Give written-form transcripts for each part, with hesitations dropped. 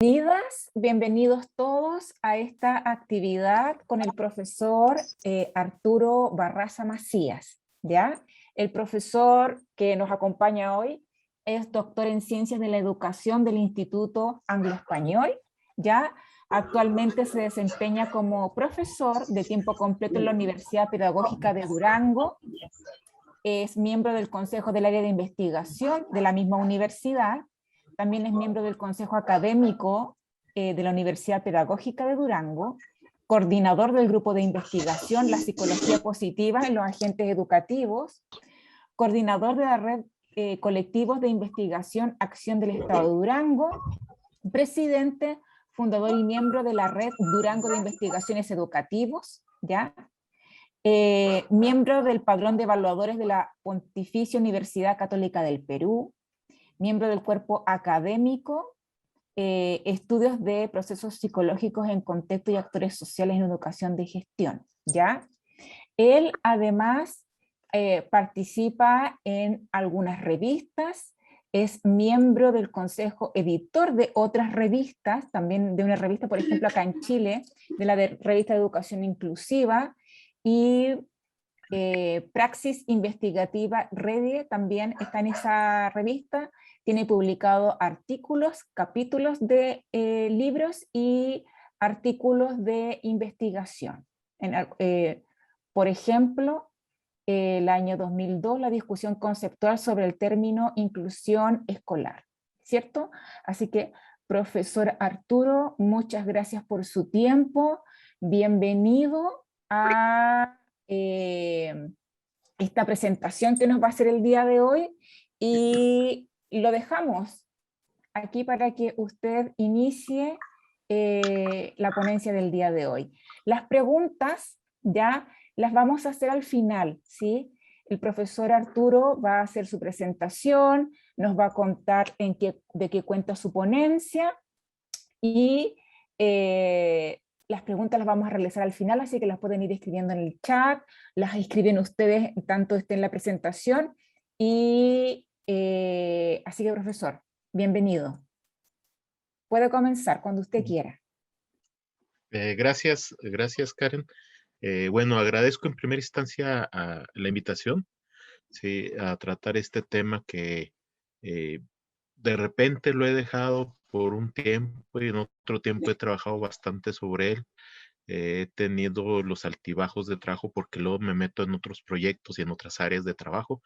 Bienvenidas, bienvenidos todos a esta actividad con el profesor Arturo Barraza Macías, ¿ya? El profesor que nos acompaña hoy es doctor en Ciencias de la Educación del Instituto Anglo-Español, ¿ya? Actualmente se desempeña como profesor de tiempo completo en la Universidad Pedagógica de Durango, es miembro del Consejo del Área de Investigación de la misma universidad, también es miembro del Consejo Académico de la Universidad Pedagógica de Durango, coordinador del grupo de investigación La Psicología Positiva en los Agentes Educativos, coordinador de la red Colectivos de Investigación Acción del Estado de Durango, presidente, fundador y miembro de la red Durango de Investigaciones Educativos, ¿ya? Miembro del Padrón de Evaluadores de la Pontificia Universidad Católica del Perú, miembro del cuerpo académico, estudios de procesos psicológicos en contexto y actores sociales en educación de gestión, ¿ya? Él además participa en algunas revistas, es miembro del consejo editor de otras revistas, también de una revista, por ejemplo, acá en Chile, de la revista de Educación Inclusiva, y Praxis Investigativa Redie también está en esa revista, tiene publicado artículos, capítulos de libros y artículos de investigación. Por ejemplo, el año 2002, la discusión conceptual sobre el término inclusión escolar, ¿cierto? Así que, profesor Arturo, muchas gracias por su tiempo, bienvenido a esta presentación que nos va a hacer el día de hoy y lo dejamos aquí para que usted inicie la ponencia del día de hoy. Las preguntas ya las vamos a hacer al final, ¿sí? El profesor Arturo va a hacer su presentación, nos va a contar de qué cuenta su ponencia y las preguntas las vamos a realizar al final, así que las pueden ir escribiendo en el chat, las escriben ustedes tanto esté en la presentación y así que profesor, bienvenido. Puede comenzar cuando usted quiera. Gracias Karen. Bueno, agradezco en primera instancia a la invitación, sí, a tratar este tema que de repente lo he dejado por un tiempo y en otro tiempo he trabajado bastante sobre él. He tenido los altibajos de trabajo porque luego me meto en otros proyectos y en otras áreas de trabajo.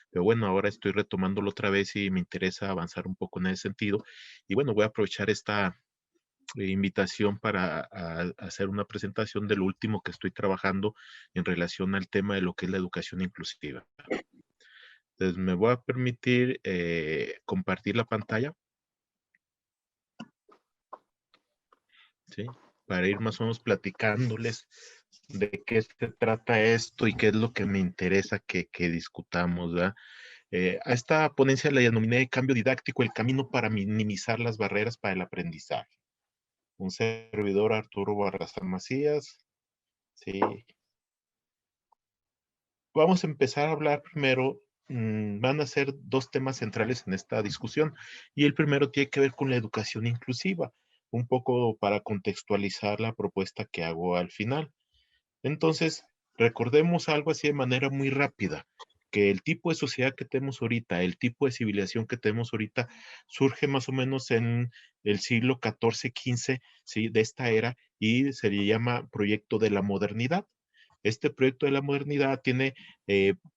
Pero bueno, ahora estoy retomándolo otra vez y me interesa avanzar un poco en ese sentido. Y bueno, voy a aprovechar esta invitación para hacer una presentación de lo último que estoy trabajando en relación al tema de lo que es la educación inclusiva. Entonces, me voy a permitir compartir la pantalla, ¿sí? Para ir más o menos platicándoles de qué se trata esto y qué es lo que me interesa que discutamos, ¿verdad? A esta ponencia la denominé Cambio Didáctico, el camino para minimizar las barreras para el aprendizaje. Un servidor, Arturo Barraza Macías, ¿sí? Vamos a empezar a hablar primero, van a ser dos temas centrales en esta discusión, y el primero tiene que ver con la educación inclusiva, un poco para contextualizar la propuesta que hago al final. Entonces, recordemos algo así de manera muy rápida, que el tipo de sociedad que tenemos ahorita, el tipo de civilización que tenemos ahorita, surge más o menos en el siglo XIV-XV, ¿sí? De esta era, y se le llama proyecto de la modernidad. Este proyecto de la modernidad tiene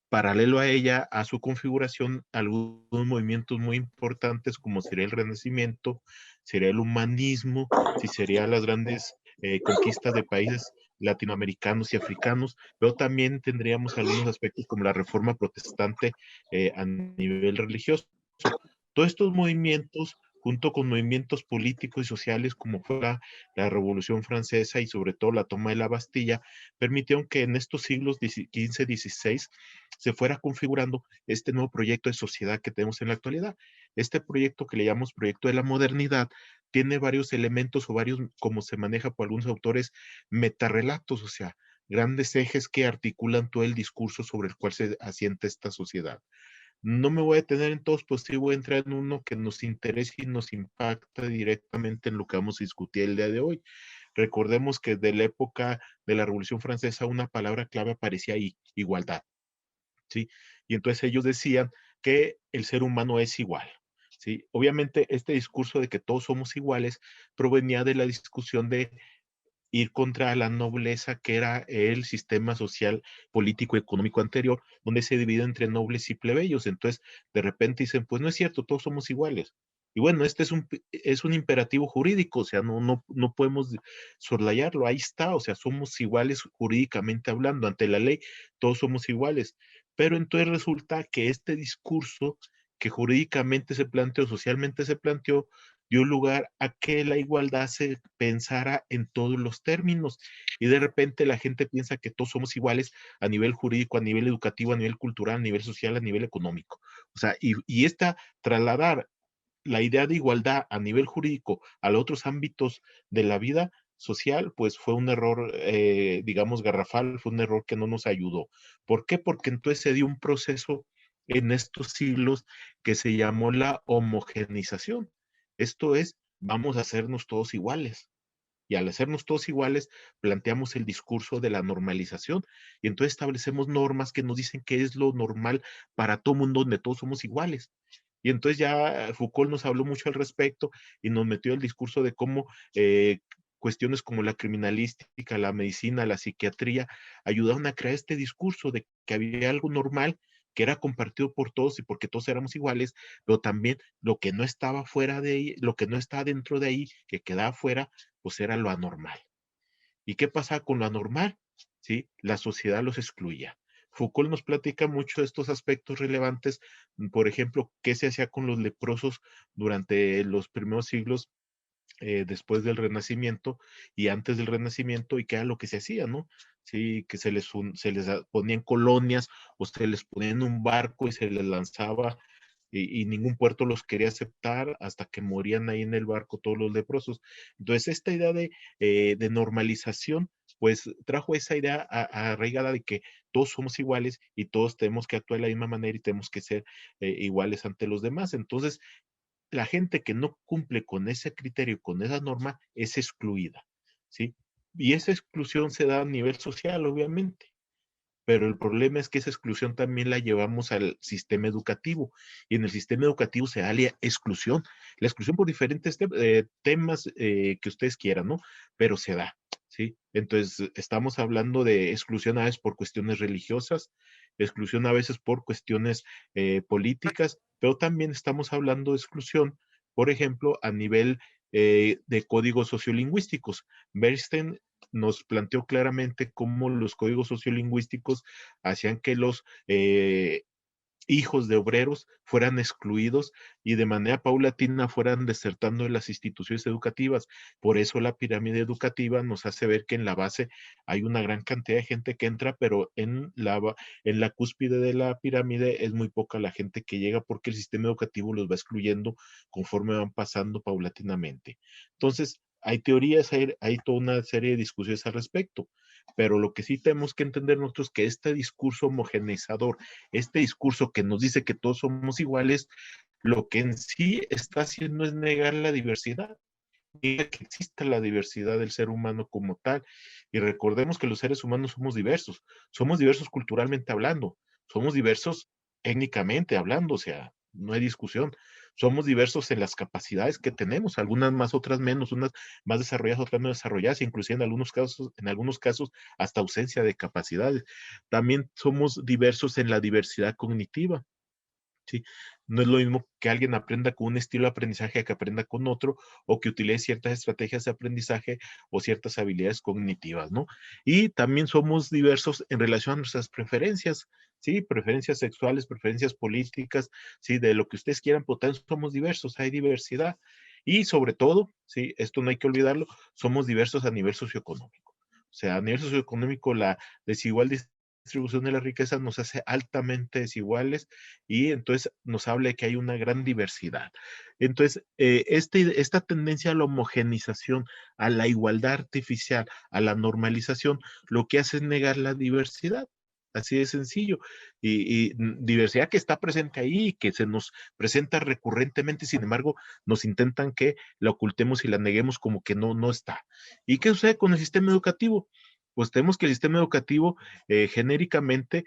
paralelo a ella, a su configuración, algunos movimientos muy importantes como sería el Renacimiento, sería el humanismo, si serían las grandes conquistas de países latinoamericanos y africanos, pero también tendríamos algunos aspectos como la reforma protestante a nivel religioso. Todos estos movimientos, junto con movimientos políticos y sociales como fue la Revolución Francesa y sobre todo la toma de la Bastilla, permitieron que en estos siglos XV, XVI se fuera configurando este nuevo proyecto de sociedad que tenemos en la actualidad. Este proyecto que le llamamos proyecto de la modernidad tiene varios elementos o varios, como se maneja por algunos autores, metarrelatos, o sea, grandes ejes que articulan todo el discurso sobre el cual se asienta esta sociedad. No me voy a detener en todos, pues sí voy a entrar en uno que nos interesa y nos impacta directamente en lo que vamos a discutir el día de hoy. Recordemos que de la época de la Revolución Francesa una palabra clave aparecía ahí, igualdad, ¿sí? Y entonces ellos decían que el ser humano es igual, ¿sí? Obviamente este discurso de que todos somos iguales provenía de la discusión de ir contra la nobleza, que era el sistema social, político, económico anterior, donde se divide entre nobles y plebeyos. Entonces, de repente dicen, pues no es cierto, todos somos iguales. Y bueno, este es un imperativo jurídico, o sea, no podemos soslayarlo, ahí está, o sea, somos iguales jurídicamente hablando, ante la ley, todos somos iguales. Pero entonces resulta que este discurso que jurídicamente se planteó, socialmente se planteó, dio lugar a que la igualdad se pensara en todos los términos y de repente la gente piensa que todos somos iguales a nivel jurídico, a nivel educativo, a nivel cultural, a nivel social, a nivel económico. O sea, y esta trasladar la idea de igualdad a nivel jurídico a los otros ámbitos de la vida social, pues fue un error, digamos, garrafal, fue un error que no nos ayudó. ¿Por qué? Porque entonces se dio un proceso en estos siglos que se llamó la homogeneización. Esto es, vamos a hacernos todos iguales. Y al hacernos todos iguales, planteamos el discurso de la normalización y entonces establecemos normas que nos dicen qué es lo normal para todo mundo donde todos somos iguales. Y entonces ya Foucault nos habló mucho al respecto y nos metió el discurso de cómo cuestiones como la criminalística, la medicina, la psiquiatría, ayudaron a crear este discurso de que había algo normal que era compartido por todos y porque todos éramos iguales, pero también lo que no estaba fuera de ahí, lo que no estaba dentro de ahí, que quedaba fuera, pues era lo anormal. ¿Y qué pasa con lo anormal? ¿Sí? La sociedad los excluía. Foucault nos platica mucho de estos aspectos relevantes, por ejemplo, qué se hacía con los leprosos durante los primeros siglos después del Renacimiento y antes del Renacimiento y qué era lo que se hacía, ¿no? Sí, que se les ponían colonias o se les ponía en un barco y se les lanzaba y ningún puerto los quería aceptar hasta que morían ahí en el barco todos los leprosos. Entonces, esta idea de normalización, pues trajo esa idea arraigada de que todos somos iguales y todos tenemos que actuar de la misma manera y tenemos que ser iguales ante los demás. Entonces, la gente que no cumple con ese criterio, con esa norma, es excluida, ¿sí? Y esa exclusión se da a nivel social, obviamente, pero el problema es que esa exclusión también la llevamos al sistema educativo, y en el sistema educativo se da la exclusión por diferentes temas que ustedes quieran, ¿no? Pero se da, ¿sí? Entonces, estamos hablando de exclusión a veces por cuestiones religiosas, exclusión a veces por cuestiones políticas, pero también estamos hablando de exclusión, por ejemplo, a nivel de códigos sociolingüísticos. Bernstein nos planteó claramente cómo los códigos sociolingüísticos hacían que los hijos de obreros fueran excluidos y de manera paulatina fueran desertando de las instituciones educativas. Por eso la pirámide educativa nos hace ver que en la base hay una gran cantidad de gente que entra, pero en la cúspide de la pirámide es muy poca la gente que llega porque el sistema educativo los va excluyendo conforme van pasando paulatinamente. Entonces, hay teorías, hay toda una serie de discusiones al respecto, pero lo que sí tenemos que entender nosotros es que este discurso homogeneizador, este discurso que nos dice que todos somos iguales, lo que en sí está haciendo es negar la diversidad, niega que exista la diversidad del ser humano como tal. Y recordemos que los seres humanos somos diversos culturalmente hablando, somos diversos étnicamente hablando, o sea, no hay discusión. Somos diversos en las capacidades que tenemos, algunas más, otras menos, unas más desarrolladas, otras menos desarrolladas, inclusive en algunos casos hasta ausencia de capacidades. También somos diversos en la diversidad cognitiva. ¿Sí? No es lo mismo que alguien aprenda con un estilo de aprendizaje que aprenda con otro, o que utilice ciertas estrategias de aprendizaje o ciertas habilidades cognitivas, ¿no? Y también somos diversos en relación a nuestras preferencias, ¿sí? Preferencias sexuales, preferencias políticas, ¿sí? De lo que ustedes quieran, por tanto somos diversos, hay diversidad. Y sobre todo, ¿sí? Esto no hay que olvidarlo, somos diversos a nivel socioeconómico. O sea, a nivel socioeconómico, la desigual distribución de la riqueza nos hace altamente desiguales y entonces nos habla de que hay una gran diversidad. Entonces, esta tendencia a la homogenización, a la igualdad artificial, a la normalización, lo que hace es negar la diversidad. Así de sencillo. Diversidad que está presente ahí y que se nos presenta recurrentemente, sin embargo, nos intentan que la ocultemos y la neguemos como que no está. ¿Y qué sucede con el sistema educativo? Pues tenemos que el sistema educativo genéricamente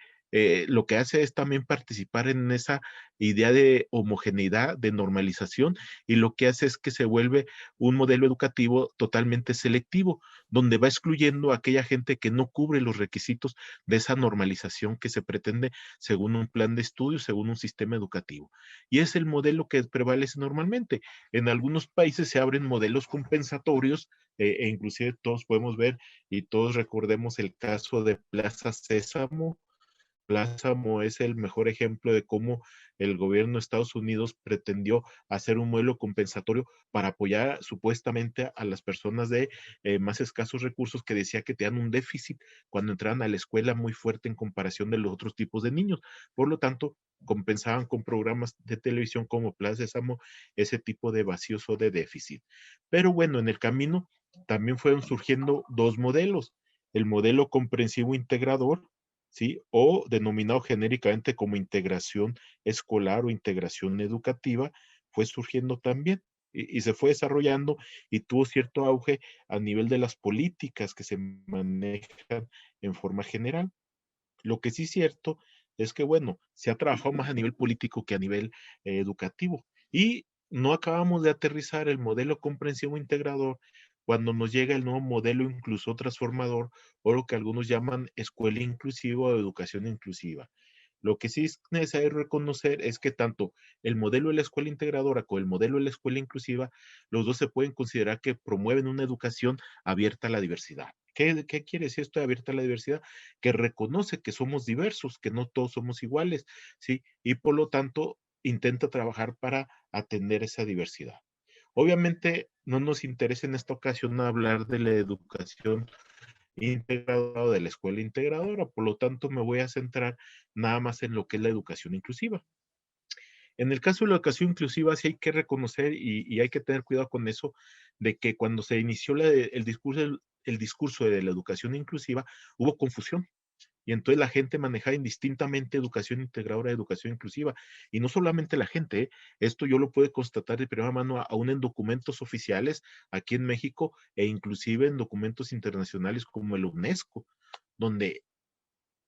lo que hace es también participar en esa idea de homogeneidad, de normalización, y lo que hace es que se vuelve un modelo educativo totalmente selectivo, donde va excluyendo a aquella gente que no cubre los requisitos de esa normalización que se pretende según un plan de estudio, según un sistema educativo. Y es el modelo que prevalece normalmente. En algunos países se abren modelos compensatorios e inclusive todos podemos ver y todos recordemos el caso de Plaza Sésamo. Plázamo es el mejor ejemplo de cómo el gobierno de Estados Unidos pretendió hacer un modelo compensatorio para apoyar supuestamente a las personas de más escasos recursos que decía que tenían un déficit cuando entraban a la escuela muy fuerte en comparación de los otros tipos de niños. Por lo tanto, compensaban con programas de televisión como Plaza Sésamo ese tipo de vacíos o de déficit. Pero bueno, en el camino también fueron surgiendo dos modelos. El modelo comprensivo integrador, ¿sí? O denominado genéricamente como integración escolar o integración educativa, fue surgiendo también y se fue desarrollando y tuvo cierto auge a nivel de las políticas que se manejan en forma general. Lo que sí es cierto es que, bueno, se ha trabajado más a nivel político que a nivel educativo y no acabamos de aterrizar el modelo comprensivo integrador cuando nos llega el nuevo modelo incluso transformador o lo que algunos llaman escuela inclusiva o educación inclusiva. Lo que sí es necesario reconocer es que tanto el modelo de la escuela integradora como el modelo de la escuela inclusiva, los dos se pueden considerar que promueven una educación abierta a la diversidad. ¿Qué quiere decir esto de abierta a la diversidad? Que reconoce que somos diversos, que no todos somos iguales, ¿sí? Y por lo tanto intenta trabajar para atender esa diversidad. Obviamente no nos interesa en esta ocasión hablar de la educación integradora o de la escuela integradora, por lo tanto me voy a centrar nada más en lo que es la educación inclusiva. En el caso de la educación inclusiva sí hay que reconocer y hay que tener cuidado con eso, de que cuando se inició el discurso de la educación inclusiva, hubo confusión. Y entonces la gente manejaba indistintamente educación integradora, educación inclusiva. Y no solamente la gente, ¿eh? Esto yo lo puedo constatar de primera mano aún en documentos oficiales aquí en México e inclusive en documentos internacionales como el UNESCO, donde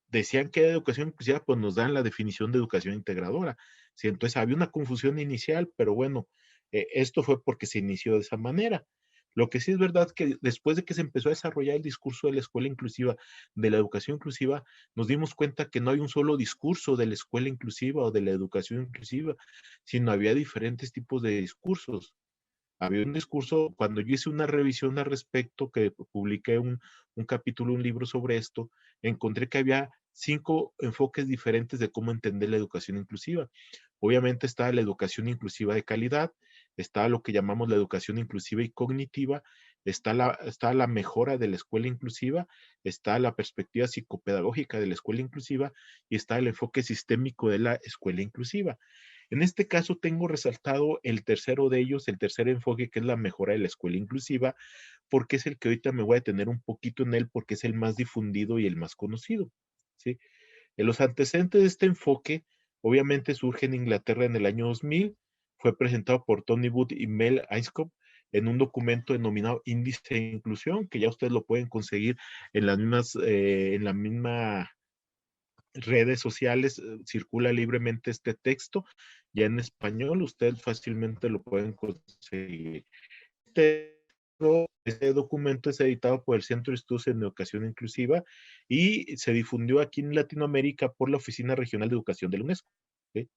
decían que era educación inclusiva, pues nos dan la definición de educación integradora. Sí, entonces había una confusión inicial, pero bueno, esto fue porque se inició de esa manera. Lo que sí es verdad que después de que se empezó a desarrollar el discurso de la escuela inclusiva, de la educación inclusiva, nos dimos cuenta que no hay un solo discurso de la escuela inclusiva o de la educación inclusiva, sino había diferentes tipos de discursos. Había un discurso, cuando yo hice una revisión al respecto, que publiqué un capítulo, un libro sobre esto, encontré que había 5 enfoques diferentes de cómo entender la educación inclusiva. Obviamente está la educación inclusiva de calidad, está lo que llamamos la educación inclusiva y cognitiva, está la mejora de la escuela inclusiva, está la perspectiva psicopedagógica de la escuela inclusiva y está el enfoque sistémico de la escuela inclusiva. En este caso tengo resaltado el tercero de ellos, el tercer enfoque, que es la mejora de la escuela inclusiva, porque es el que ahorita me voy a detener un poquito en él, porque es el más difundido y el más conocido, ¿sí? En los antecedentes de este enfoque, obviamente surge en Inglaterra en el año 2000, fue presentado por Tony Wood y Mel Ainscough en un documento denominado Índice de Inclusión, que ya ustedes lo pueden conseguir en la misma redes sociales, circula libremente este texto, ya en español, ustedes fácilmente lo pueden conseguir. Este documento es editado por el Centro de Estudios en Educación Inclusiva y se difundió aquí en Latinoamérica por la Oficina Regional de Educación de la UNESCO. ¿Sí?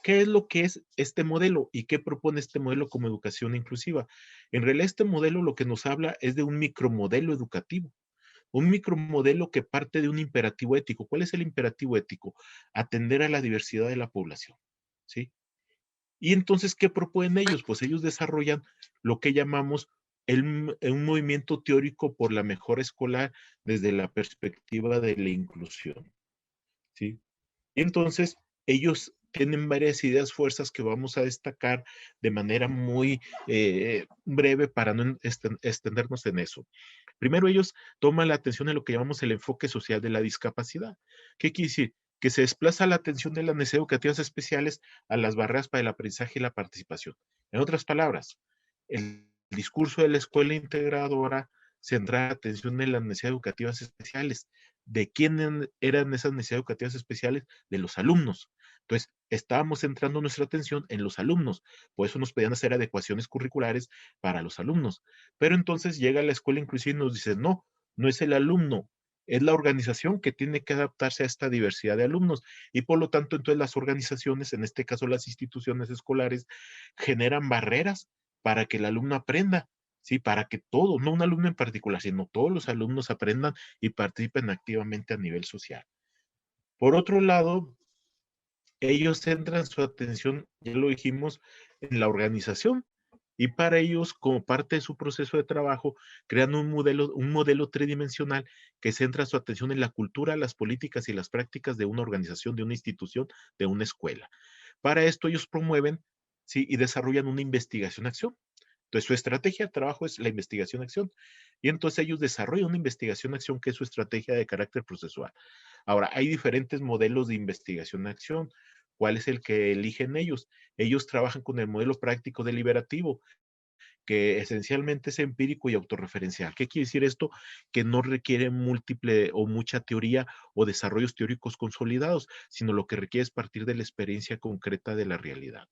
¿Qué es lo que es este modelo y qué propone este modelo como educación inclusiva? En realidad, este modelo lo que nos habla es de un micromodelo educativo. Un micromodelo que parte de un imperativo ético. ¿Cuál es el imperativo ético? Atender a la diversidad de la población, ¿sí? Y entonces, ¿qué proponen ellos? Pues ellos desarrollan lo que llamamos un movimiento teórico por la mejora escolar desde la perspectiva de la inclusión, ¿sí? Y entonces, ellos tienen varias ideas, fuerzas que vamos a destacar de manera muy breve para no extendernos en eso. Primero ellos toman la atención en lo que llamamos el enfoque social de la discapacidad. ¿Qué quiere decir? Que se desplaza la atención de las necesidades educativas especiales a las barreras para el aprendizaje y la participación. En otras palabras, el discurso de la escuela integradora centra la atención en las necesidades educativas especiales. ¿De quién eran esas necesidades educativas especiales? De los alumnos. Entonces, estábamos centrando nuestra atención en los alumnos. Por eso nos pedían hacer adecuaciones curriculares para los alumnos. Pero entonces llega la escuela inclusiva y nos dice, no, no es el alumno, es la organización que tiene que adaptarse a esta diversidad de alumnos. Y por lo tanto, entonces las organizaciones, en este caso las instituciones escolares, generan barreras para que el alumno aprenda, ¿sí? Para que todos, no un alumno en particular, sino todos los alumnos aprendan y participen activamente a nivel social. Por otro lado, ellos centran su atención, ya lo dijimos, en la organización. Y para ellos, como parte de su proceso de trabajo, crean un modelo tridimensional que centra su atención en la cultura, las políticas y las prácticas de una organización, de una institución, de una escuela. Para esto ellos promueven, sí, y desarrollan una investigación-acción. Entonces, su estrategia de trabajo es la investigación-acción. Y entonces ellos desarrollan una investigación-acción que es su estrategia de carácter procesual. Ahora, hay diferentes modelos de investigación-acción. ¿Cuál es el que eligen ellos? Ellos trabajan con el modelo práctico deliberativo, que esencialmente es empírico y autorreferencial. ¿Qué quiere decir esto? Que no requiere múltiple o mucha teoría o desarrollos teóricos consolidados, sino lo que requiere es partir de la experiencia concreta de la realidad.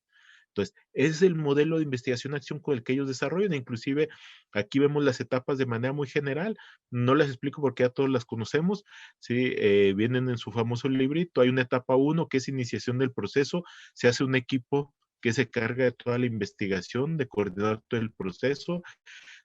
Entonces, es el modelo de investigación-acción con el que ellos desarrollan. Inclusive, aquí vemos las etapas de manera muy general. No las explico porque ya todos las conocemos. ¿Sí? Vienen en su famoso librito. Hay una etapa 1 que es iniciación del proceso. Se hace un equipo que se carga de toda la investigación, de coordinar todo el proceso,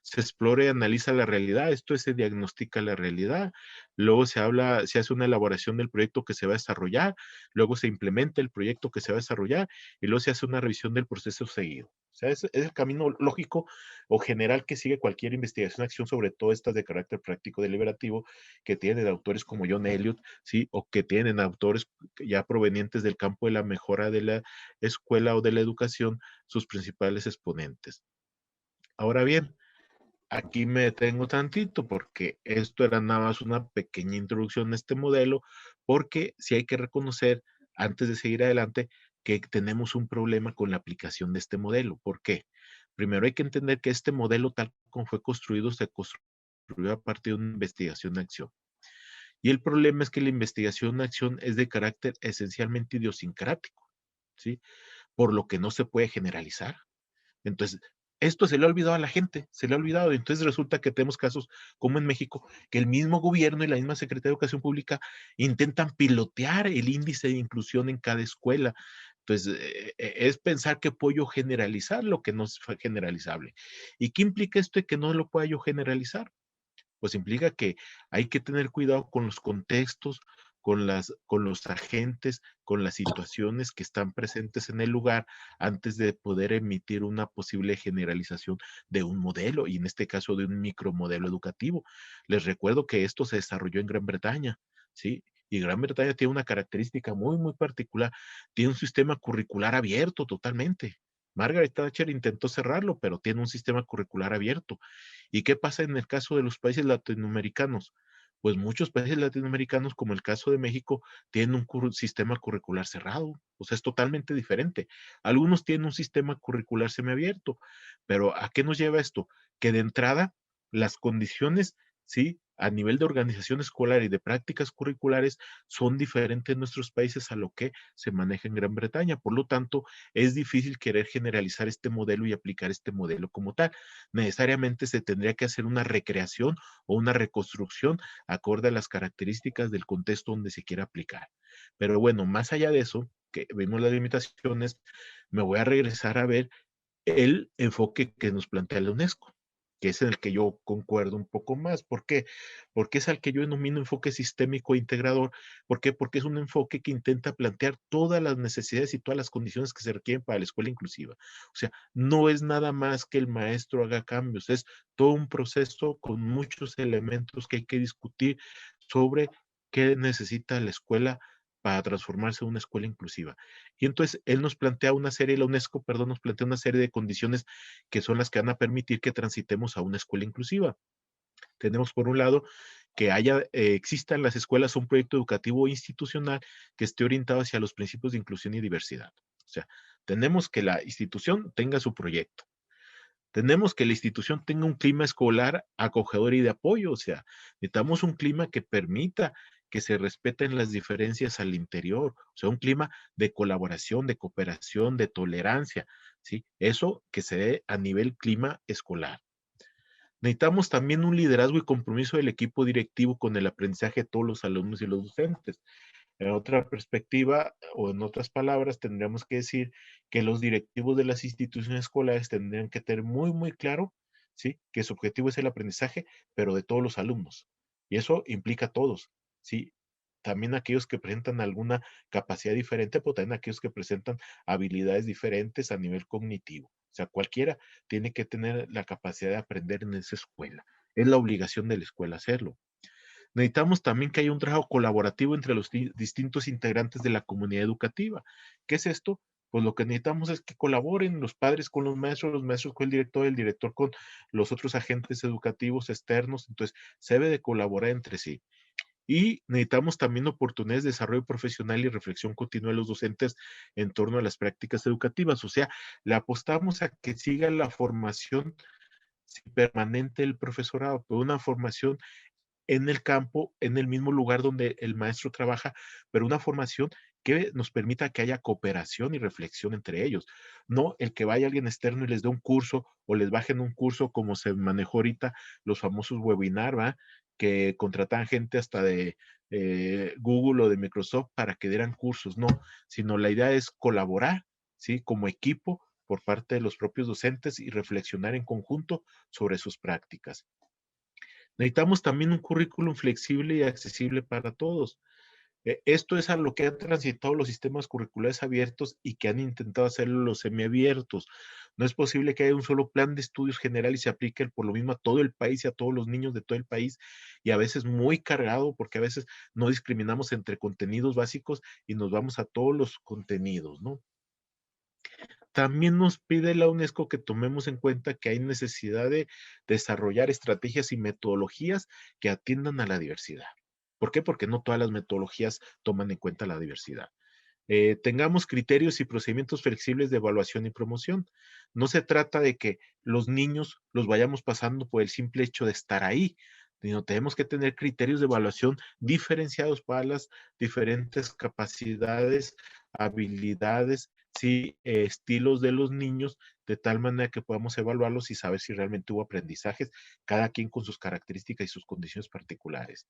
se explora y analiza la realidad, esto es, se diagnostica la realidad, luego se hace una elaboración del proyecto que se va a desarrollar, luego se implementa el proyecto que se va a desarrollar y luego se hace una revisión del proceso seguido. O sea, es el camino lógico o general que sigue cualquier investigación, acción, sobre todo estas de carácter práctico deliberativo, que tienen autores como John Elliott, ¿sí? O que tienen autores ya provenientes del campo de la mejora de la escuela o de la educación, sus principales exponentes. Ahora bien, aquí me detengo tantito porque esto era nada más una pequeña introducción a este modelo, porque sí hay que reconocer, antes de seguir adelante, que tenemos un problema con la aplicación de este modelo. ¿Por qué? Primero hay que entender que este modelo, tal como fue construido, se construyó a partir de una investigación-acción. Y el problema es que la investigación-acción es de carácter esencialmente idiosincrático, ¿sí? Por lo que no se puede generalizar. Entonces, esto se le ha olvidado a la gente, se le ha olvidado. Entonces resulta que tenemos casos como en México, que el mismo gobierno y la misma Secretaría de Educación Pública intentan pilotear el índice de inclusión en cada escuela. Entonces, es pensar que puedo yo generalizar lo que no es generalizable. ¿Y qué implica esto de que no lo pueda yo generalizar? Pues implica que hay que tener cuidado con los contextos, con los agentes, con las situaciones que están presentes en el lugar antes de poder emitir una posible generalización de un modelo y en este caso de un micromodelo educativo. Les recuerdo que esto se desarrolló en Gran Bretaña, ¿sí? Y Gran Bretaña tiene una característica muy, muy particular. Tiene un sistema curricular abierto totalmente. Margaret Thatcher intentó cerrarlo, pero tiene un sistema curricular abierto. ¿Y qué pasa en el caso de los países latinoamericanos? Pues muchos países latinoamericanos, como el caso de México, tienen un sistema curricular cerrado, o sea, es totalmente diferente. Algunos tienen un sistema curricular semiabierto, pero ¿a qué nos lleva esto? Que de entrada las condiciones, sí, a nivel de organización escolar y de prácticas curriculares son diferentes en nuestros países a lo que se maneja en Gran Bretaña. Por lo tanto, es difícil querer generalizar este modelo y aplicar este modelo como tal. Necesariamente se tendría que hacer una recreación o una reconstrucción acorde a las características del contexto donde se quiera aplicar. Pero bueno, más allá de eso, que vemos las limitaciones, me voy a regresar a ver el enfoque que nos plantea la UNESCO, que es en el que yo concuerdo un poco más. ¿Por qué? Porque es al que yo denomino enfoque sistémico e integrador. ¿Por qué? Porque es un enfoque que intenta plantear todas las necesidades y todas las condiciones que se requieren para la escuela inclusiva. O sea, no es nada más que el maestro haga cambios, es todo un proceso con muchos elementos que hay que discutir sobre qué necesita la escuela para transformarse en una escuela inclusiva. Y entonces él nos plantea una serie, la UNESCO, perdón, nos plantea una serie de condiciones que son las que van a permitir que transitemos a una escuela inclusiva. Tenemos por un lado que exista en las escuelas un proyecto educativo institucional que esté orientado hacia los principios de inclusión y diversidad. O sea, tenemos que la institución tenga su proyecto. Tenemos que la institución tenga un clima escolar acogedor y de apoyo, o sea, necesitamos un clima que permita que se respeten las diferencias al interior, o sea, un clima de colaboración, de cooperación, de tolerancia, ¿sí? Eso que se dé a nivel clima escolar. Necesitamos también un liderazgo y compromiso del equipo directivo con el aprendizaje de todos los alumnos y los docentes. En otra perspectiva, o en otras palabras, tendríamos que decir que los directivos de las instituciones escolares tendrían que tener muy, muy claro, ¿sí? Que su objetivo es el aprendizaje, pero de todos los alumnos. Y eso implica a todos, ¿sí? También aquellos que presentan alguna capacidad diferente, pero también aquellos que presentan habilidades diferentes a nivel cognitivo. O sea, cualquiera tiene que tener la capacidad de aprender en esa escuela. Es la obligación de la escuela hacerlo. Necesitamos también que haya un trabajo colaborativo entre los distintos integrantes de la comunidad educativa. ¿Qué es esto? Pues lo que necesitamos es que colaboren los padres con los maestros con el director con los otros agentes educativos externos. Entonces, se debe de colaborar entre sí. Y necesitamos también oportunidades de desarrollo profesional y reflexión continua de los docentes en torno a las prácticas educativas. O sea, le apostamos a que siga la formación permanente del profesorado, pero una formación en el campo, en el mismo lugar donde el maestro trabaja, pero una formación que nos permita que haya cooperación y reflexión entre ellos. No el que vaya alguien externo y les dé un curso o les bajen un curso como se manejó ahorita los famosos webinar, ¿va? Que contratan gente hasta de Google o de Microsoft para que dieran cursos, no, sino la idea es colaborar, ¿sí? Como equipo por parte de los propios docentes y reflexionar en conjunto sobre sus prácticas. Necesitamos también un currículum flexible y accesible para todos. Esto es a lo que han transitado los sistemas curriculares abiertos y que han intentado hacerlo los semiabiertos. No es posible que haya un solo plan de estudios general y se aplique por lo mismo a todo el país y a todos los niños de todo el país, y a veces muy cargado, porque a veces no discriminamos entre contenidos básicos y nos vamos a todos los contenidos, ¿no? También nos pide la UNESCO que tomemos en cuenta que hay necesidad de desarrollar estrategias y metodologías que atiendan a la diversidad. ¿Por qué? Porque no todas las metodologías toman en cuenta la diversidad. Tengamos criterios y procedimientos flexibles de evaluación y promoción. No se trata de que los niños los vayamos pasando por el simple hecho de estar ahí, sino tenemos que tener criterios de evaluación diferenciados para las diferentes capacidades, habilidades, sí, estilos de los niños, de tal manera que podamos evaluarlos y saber si realmente hubo aprendizajes, cada quien con sus características y sus condiciones particulares.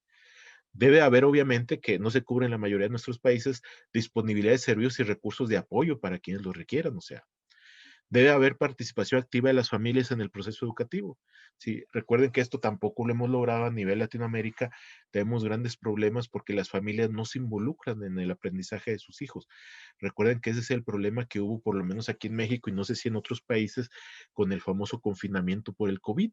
Debe haber, obviamente, que no se cubre en la mayoría de nuestros países, disponibilidad de servicios y recursos de apoyo para quienes lo requieran. O sea, debe haber participación activa de las familias en el proceso educativo. Sí, recuerden que esto tampoco lo hemos logrado a nivel Latinoamérica. Tenemos grandes problemas porque las familias no se involucran en el aprendizaje de sus hijos. Recuerden que ese es el problema que hubo, por lo menos aquí en México y no sé si en otros países, con el famoso confinamiento por el COVID,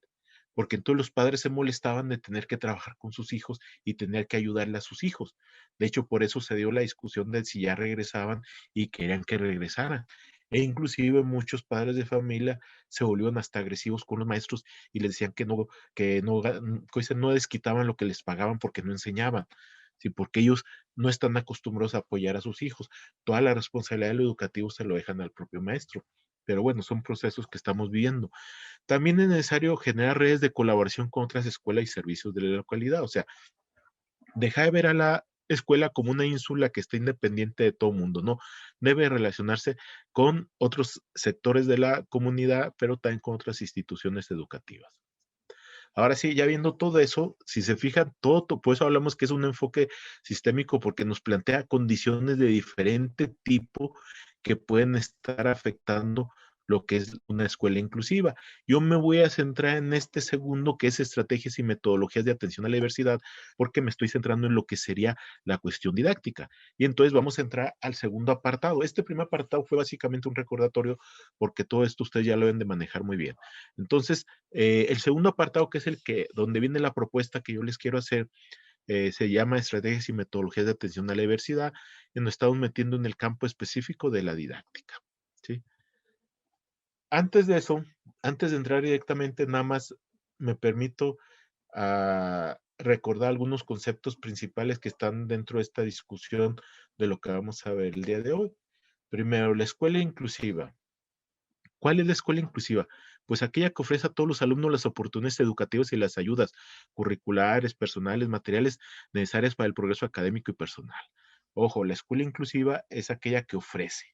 porque entonces los padres se molestaban de tener que trabajar con sus hijos y tener que ayudarle a sus hijos. De hecho, por eso se dio la discusión de si ya regresaban y querían que regresaran. E inclusive muchos padres de familia se volvieron hasta agresivos con los maestros y les decían que no desquitaban lo que les pagaban porque no enseñaban. Sí, porque ellos no están acostumbrados a apoyar a sus hijos. Toda la responsabilidad de lo educativo se lo dejan al propio maestro. Pero bueno, son procesos que estamos viviendo. También es necesario generar redes de colaboración con otras escuelas y servicios de la localidad. O sea, deja de ver a la escuela como una ínsula que está independiente de todo el mundo, ¿no? Debe relacionarse con otros sectores de la comunidad, pero también con otras instituciones educativas. Ahora sí, ya viendo todo eso, si se fijan, por eso hablamos que es un enfoque sistémico, porque nos plantea condiciones de diferente tipo que pueden estar afectando lo que es una escuela inclusiva. Yo me voy a centrar en este segundo, que es estrategias y metodologías de atención a la diversidad, porque me estoy centrando en lo que sería la cuestión didáctica. Y entonces vamos a entrar al segundo apartado. Este primer apartado fue básicamente un recordatorio, porque todo esto ustedes ya lo deben de manejar muy bien. Entonces, el segundo apartado, que es el que, donde viene la propuesta que yo les quiero hacer, se llama Estrategias y Metodologías de Atención a la Diversidad, y nos estamos metiendo en el campo específico de la didáctica, ¿sí? Antes de eso, antes de entrar directamente, nada más me permito a recordar algunos conceptos principales que están dentro de esta discusión de lo que vamos a ver el día de hoy. Primero, la escuela inclusiva. ¿Cuál es la escuela inclusiva? Pues aquella que ofrece a todos los alumnos las oportunidades educativas y las ayudas curriculares, personales, materiales necesarias para el progreso académico y personal. Ojo, la escuela inclusiva es aquella que ofrece,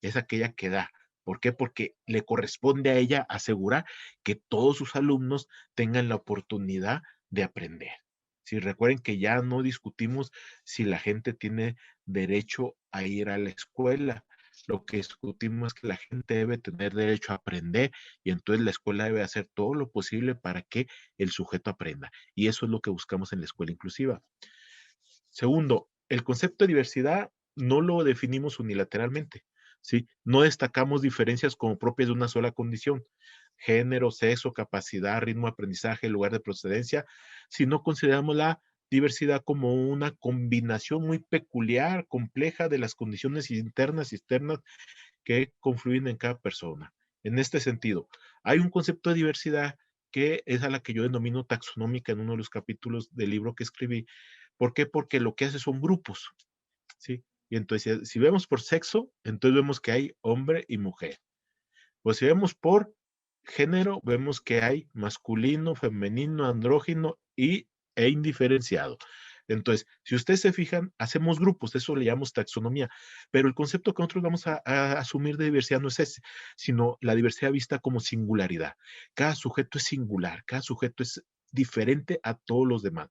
es aquella que da. ¿Por qué? Porque le corresponde a ella asegurar que todos sus alumnos tengan la oportunidad de aprender. Si recuerden que ya no discutimos si la gente tiene derecho a ir a la escuela, lo que discutimos es que la gente debe tener derecho a aprender y entonces la escuela debe hacer todo lo posible para que el sujeto aprenda. Y eso es lo que buscamos en la escuela inclusiva. Segundo, el concepto de diversidad no lo definimos unilateralmente, ¿sí? No destacamos diferencias como propias de una sola condición, género, sexo, capacidad, ritmo de aprendizaje, lugar de procedencia, sino consideramos la diversidad como una combinación muy peculiar, compleja de las condiciones internas y externas que confluyen en cada persona. En este sentido, hay un concepto de diversidad que es a la que yo denomino taxonómica en uno de los capítulos del libro que escribí. ¿Por qué? Porque lo que hace son grupos, ¿sí? Y entonces, si vemos por sexo, entonces vemos que hay hombre y mujer. Pues si vemos por género, vemos que hay masculino, femenino, andrógino e indiferenciado. Entonces, si ustedes se fijan, hacemos grupos, eso le llamamos taxonomía, pero el concepto que nosotros vamos a asumir de diversidad no es ese, sino la diversidad vista como singularidad. Cada sujeto es singular, cada sujeto es diferente a todos los demás.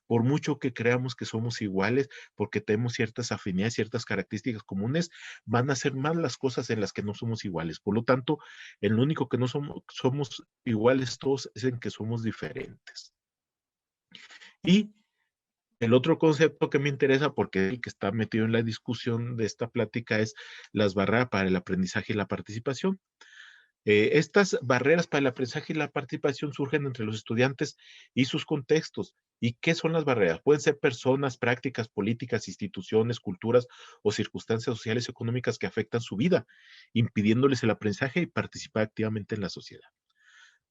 Por mucho que creamos que somos iguales, porque tenemos ciertas afinidades, ciertas características comunes, van a ser más las cosas en las que no somos iguales. Por lo tanto, en lo único que no somos iguales todos es en que somos diferentes. Y el otro concepto que me interesa, porque el que está metido en la discusión de esta plática, es las barreras para el aprendizaje y la participación. Estas barreras para el aprendizaje y la participación surgen entre los estudiantes y sus contextos. ¿Y qué son las barreras? Pueden ser personas, prácticas, políticas, instituciones, culturas o circunstancias sociales y económicas que afectan su vida, impidiéndoles el aprendizaje y participar activamente en la sociedad.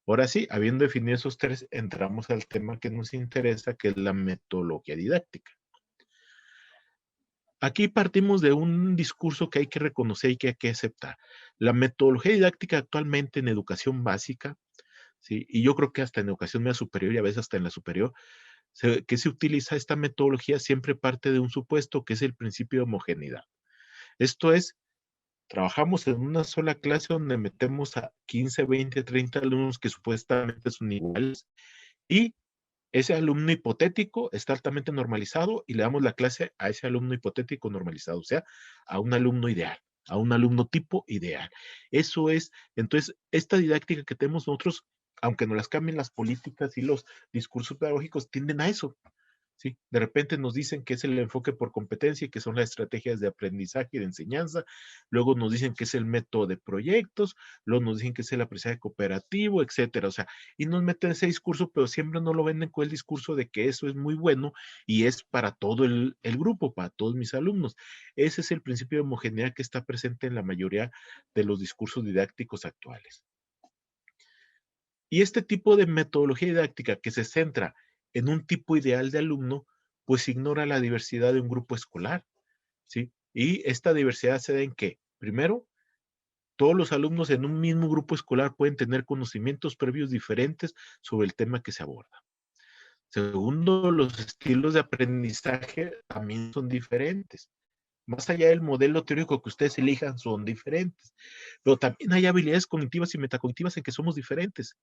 Ahora sí, habiendo definido esos tres, entramos al tema que nos interesa, que es la metodología didáctica. Aquí partimos de un discurso que hay que reconocer y que hay que aceptar. La metodología didáctica actualmente en educación básica, ¿sí? Y yo creo que hasta en educación media superior y a veces hasta en la superior, que se utiliza esta metodología siempre parte de un supuesto que es el principio de homogeneidad. Esto es, trabajamos en una sola clase donde metemos a 15, 20, 30 alumnos que supuestamente son iguales y ese alumno hipotético está altamente normalizado y le damos la clase a ese alumno hipotético normalizado, o sea, a un alumno ideal, a un alumno tipo ideal. Eso es, entonces, esta didáctica que tenemos nosotros, aunque nos las cambien las políticas y los discursos pedagógicos, tienden a eso, ¿sí? De repente nos dicen que es el enfoque por competencia y que son las estrategias de aprendizaje y de enseñanza, luego nos dicen que es el método de proyectos, luego nos dicen que es el aprendizaje cooperativo, etcétera, o sea, y nos meten ese discurso, pero siempre no lo venden con el discurso de que eso es muy bueno y es para todo el grupo, para todos mis alumnos. Ese es el principio de homogeneidad que está presente en la mayoría de los discursos didácticos actuales. Y este tipo de metodología didáctica que se centra en un tipo ideal de alumno, pues ignora la diversidad de un grupo escolar, ¿sí? Y esta diversidad se da en que, primero, todos los alumnos en un mismo grupo escolar pueden tener conocimientos previos diferentes sobre el tema que se aborda. Segundo, los estilos de aprendizaje también son diferentes. Más allá del modelo teórico que ustedes elijan, son diferentes. Pero también hay habilidades cognitivas y metacognitivas en que somos diferentes.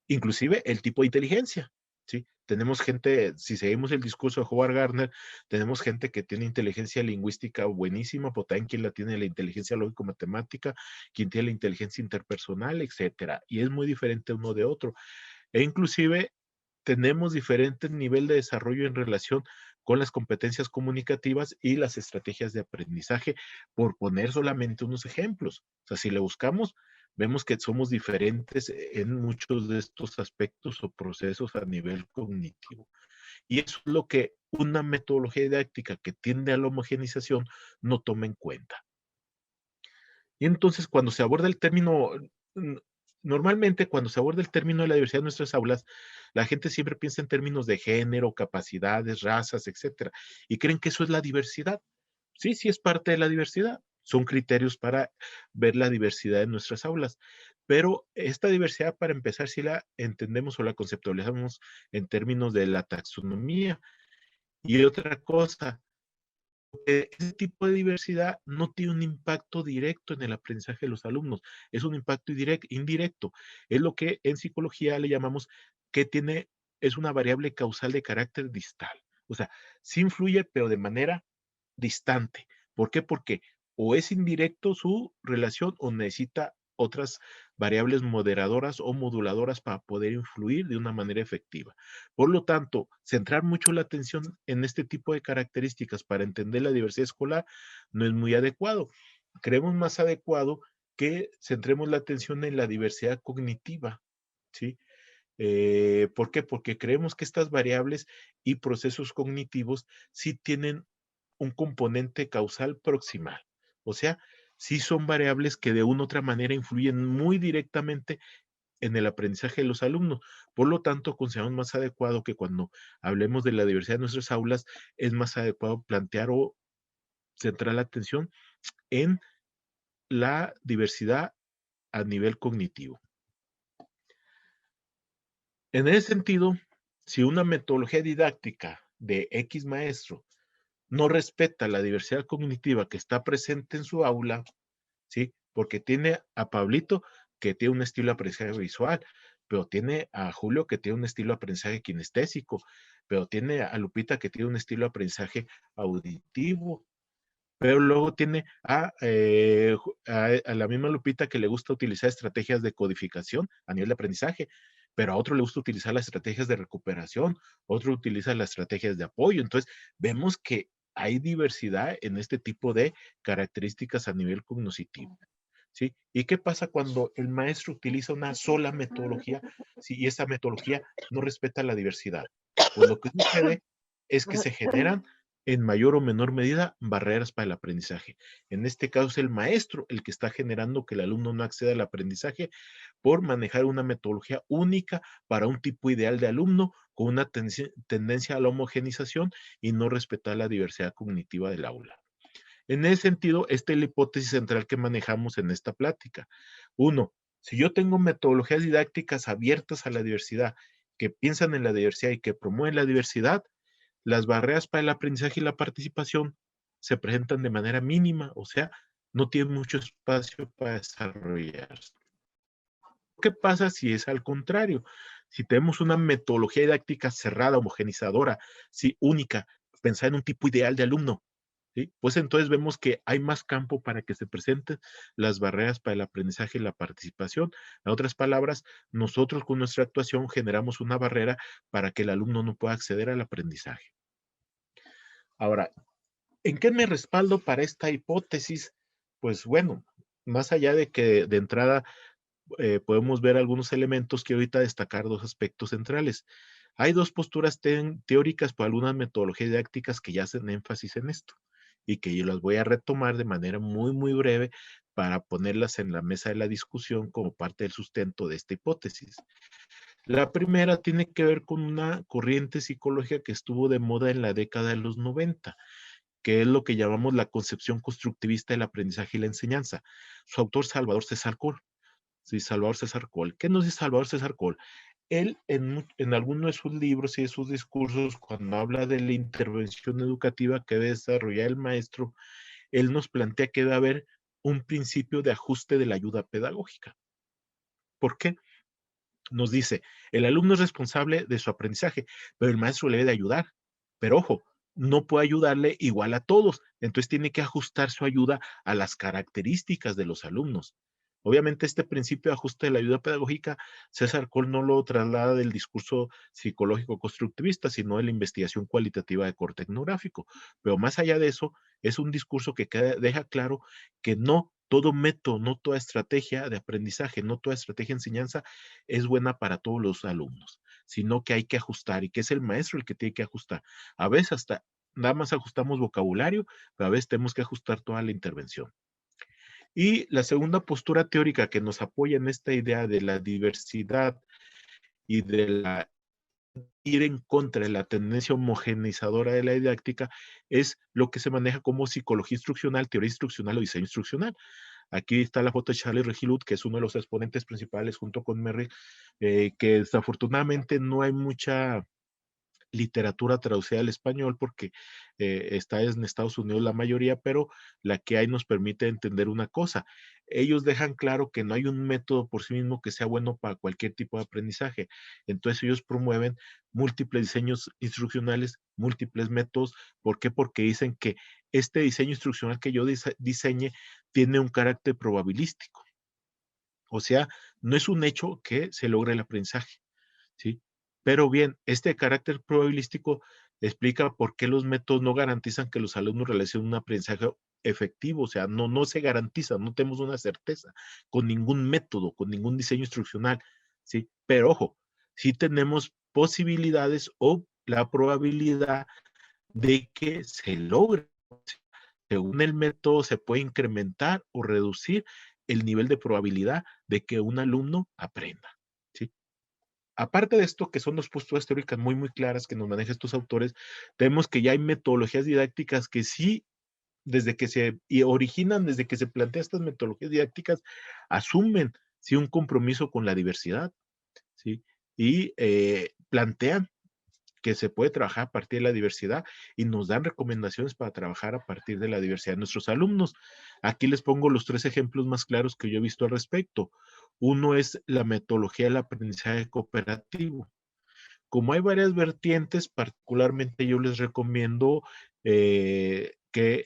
Inclusive el tipo de inteligencia, ¿sí? Tenemos gente, si seguimos el discurso de Howard Gardner, tenemos gente que tiene inteligencia lingüística buenísima, pero también quien la tiene la inteligencia lógico-matemática, quien tiene la inteligencia interpersonal, etcétera. Y es muy diferente uno de otro. E inclusive tenemos diferentes niveles de desarrollo en relación con las competencias comunicativas y las estrategias de aprendizaje, por poner solamente unos ejemplos. O sea, si le buscamos, vemos que somos diferentes en muchos de estos aspectos o procesos a nivel cognitivo. Y eso es lo que una metodología didáctica que tiende a la homogenización no toma en cuenta. Y entonces, cuando se aborda el término Normalmente cuando se aborda el término de la diversidad en nuestras aulas, la gente siempre piensa en términos de género, capacidades, razas, etcétera, y creen que eso es la diversidad. Sí, sí es parte de la diversidad. Son criterios para ver la diversidad en nuestras aulas. Pero esta diversidad, para empezar, si la entendemos o la conceptualizamos en términos de la taxonomía. Y otra cosa, ese tipo de diversidad no tiene un impacto directo en el aprendizaje de los alumnos, es un impacto indirecto. Es lo que en psicología le llamamos que tiene, es una variable causal de carácter distal. O sea, sí influye, pero de manera distante. ¿Por qué? Porque o es indirecto su relación o necesita otras variables moderadoras o moduladoras para poder influir de una manera efectiva. Por lo tanto, centrar mucho la atención en este tipo de características para entender la diversidad escolar no es muy adecuado. Creemos más adecuado que centremos la atención en la diversidad cognitiva, ¿sí? ¿Por qué? Porque creemos que estas variables y procesos cognitivos sí tienen un componente causal proximal. O sea, sí son variables que de una u otra manera influyen muy directamente en el aprendizaje de los alumnos. Por lo tanto, consideramos más adecuado que cuando hablemos de la diversidad de nuestras aulas, es más adecuado plantear o centrar la atención en la diversidad a nivel cognitivo. En ese sentido, si una metodología didáctica de X maestro no respeta la diversidad cognitiva que está presente en su aula, ¿sí? Porque tiene a Pablito que tiene un estilo de aprendizaje visual, pero tiene a Julio que tiene un estilo de aprendizaje kinestésico, pero tiene a Lupita que tiene un estilo de aprendizaje auditivo, pero luego tiene a la misma Lupita que le gusta utilizar estrategias de codificación a nivel de aprendizaje, pero a otro le gusta utilizar las estrategias de recuperación, otro utiliza las estrategias de apoyo. Entonces, vemos que hay diversidad en este tipo de características a nivel cognitivo. ¿Sí? ¿Y qué pasa cuando el maestro utiliza una sola metodología, ¿sí? Y esa metodología no respeta la diversidad? Pues lo que sucede es que se generan en mayor o menor medida barreras para el aprendizaje. En este caso es el maestro el que está generando que el alumno no acceda al aprendizaje por manejar una metodología única para un tipo ideal de alumno con una tendencia a la homogenización y no respetar la diversidad cognitiva del aula. En ese sentido, esta es la hipótesis central que manejamos en esta plática. Uno, si yo tengo metodologías didácticas abiertas a la diversidad, que piensan en la diversidad y que promueven la diversidad, las barreras para el aprendizaje y la participación se presentan de manera mínima, o sea, no tienen mucho espacio para desarrollarse. ¿Qué pasa si es al contrario? Si tenemos una metodología didáctica cerrada, homogenizadora, sí, única, pensar en un tipo ideal de alumno, ¿sí? Pues entonces vemos que hay más campo para que se presenten las barreras para el aprendizaje y la participación. En otras palabras, nosotros con nuestra actuación generamos una barrera para que el alumno no pueda acceder al aprendizaje. Ahora, ¿en qué me respaldo para esta hipótesis? Pues bueno, más allá de que de entrada podemos ver algunos elementos, que ahorita destacar dos aspectos centrales. Hay dos posturas teóricas por algunas metodologías didácticas que ya hacen énfasis en esto y que yo las voy a retomar de manera muy, muy breve para ponerlas en la mesa de la discusión como parte del sustento de esta hipótesis. La primera tiene que ver con una corriente psicológica que estuvo de moda en la década de los 90, que es lo que llamamos la concepción constructivista del aprendizaje y la enseñanza. Su autor, Salvador César Coll. Sí, Salvador César Coll. ¿Qué nos dice Salvador César Coll? Él en alguno de sus libros y de sus discursos, cuando habla de la intervención educativa que debe desarrollar el maestro, él nos plantea que debe haber un principio de ajuste de la ayuda pedagógica. ¿Por qué? Nos dice, el alumno es responsable de su aprendizaje, pero el maestro le debe de ayudar. Pero ojo, no puede ayudarle igual a todos, entonces tiene que ajustar su ayuda a las características de los alumnos. Obviamente este principio de ajuste de la ayuda pedagógica, César Coll no lo traslada del discurso psicológico constructivista, sino de la investigación cualitativa de corte etnográfico. Pero más allá de eso, es un discurso que deja claro que no todo método, no toda estrategia de aprendizaje, no toda estrategia de enseñanza es buena para todos los alumnos, sino que hay que ajustar y que es el maestro el que tiene que ajustar. A veces hasta nada más ajustamos vocabulario, pero a veces tenemos que ajustar toda la intervención. Y la segunda postura teórica que nos apoya en esta idea de la diversidad y de ir en contra de la tendencia homogeneizadora de la didáctica es lo que se maneja como psicología instruccional, teoría instruccional o diseño instruccional. Aquí está la foto de Charlie Regilud, que es uno de los exponentes principales junto con Merrick, que desafortunadamente no hay mucha literatura traducida al español porque está en Estados Unidos la mayoría, pero la que hay nos permite entender una cosa. Ellos dejan claro que no hay un método por sí mismo que sea bueno para cualquier tipo de aprendizaje. Entonces ellos promueven múltiples diseños instruccionales, múltiples métodos. ¿Por qué? Porque dicen que este diseño instruccional que yo diseñe tiene un carácter probabilístico. O sea, no es un hecho que se logre el aprendizaje, ¿sí? Pero bien, este carácter probabilístico explica por qué los métodos no garantizan que los alumnos realicen un aprendizaje efectivo, o sea, no se garantiza, no tenemos una certeza con ningún método, con ningún diseño instruccional, ¿sí? Pero ojo, sí tenemos posibilidades o la probabilidad de que se logre. Según el método, se puede incrementar o reducir el nivel de probabilidad de que un alumno aprenda, ¿sí? Aparte de esto, que son dos posturas teóricas muy, muy claras que nos manejan estos autores, tenemos que ya hay metodologías didácticas que sí, desde que se y originan, desde que se plantean estas metodologías didácticas, asumen, sí, un compromiso con la diversidad, ¿sí? Y plantean que se puede trabajar a partir de la diversidad y nos dan recomendaciones para trabajar a partir de la diversidad de nuestros alumnos. Aquí les pongo los 3 ejemplos más claros que yo he visto al respecto. Uno es la metodología del aprendizaje cooperativo. Como hay varias vertientes, particularmente yo les recomiendo que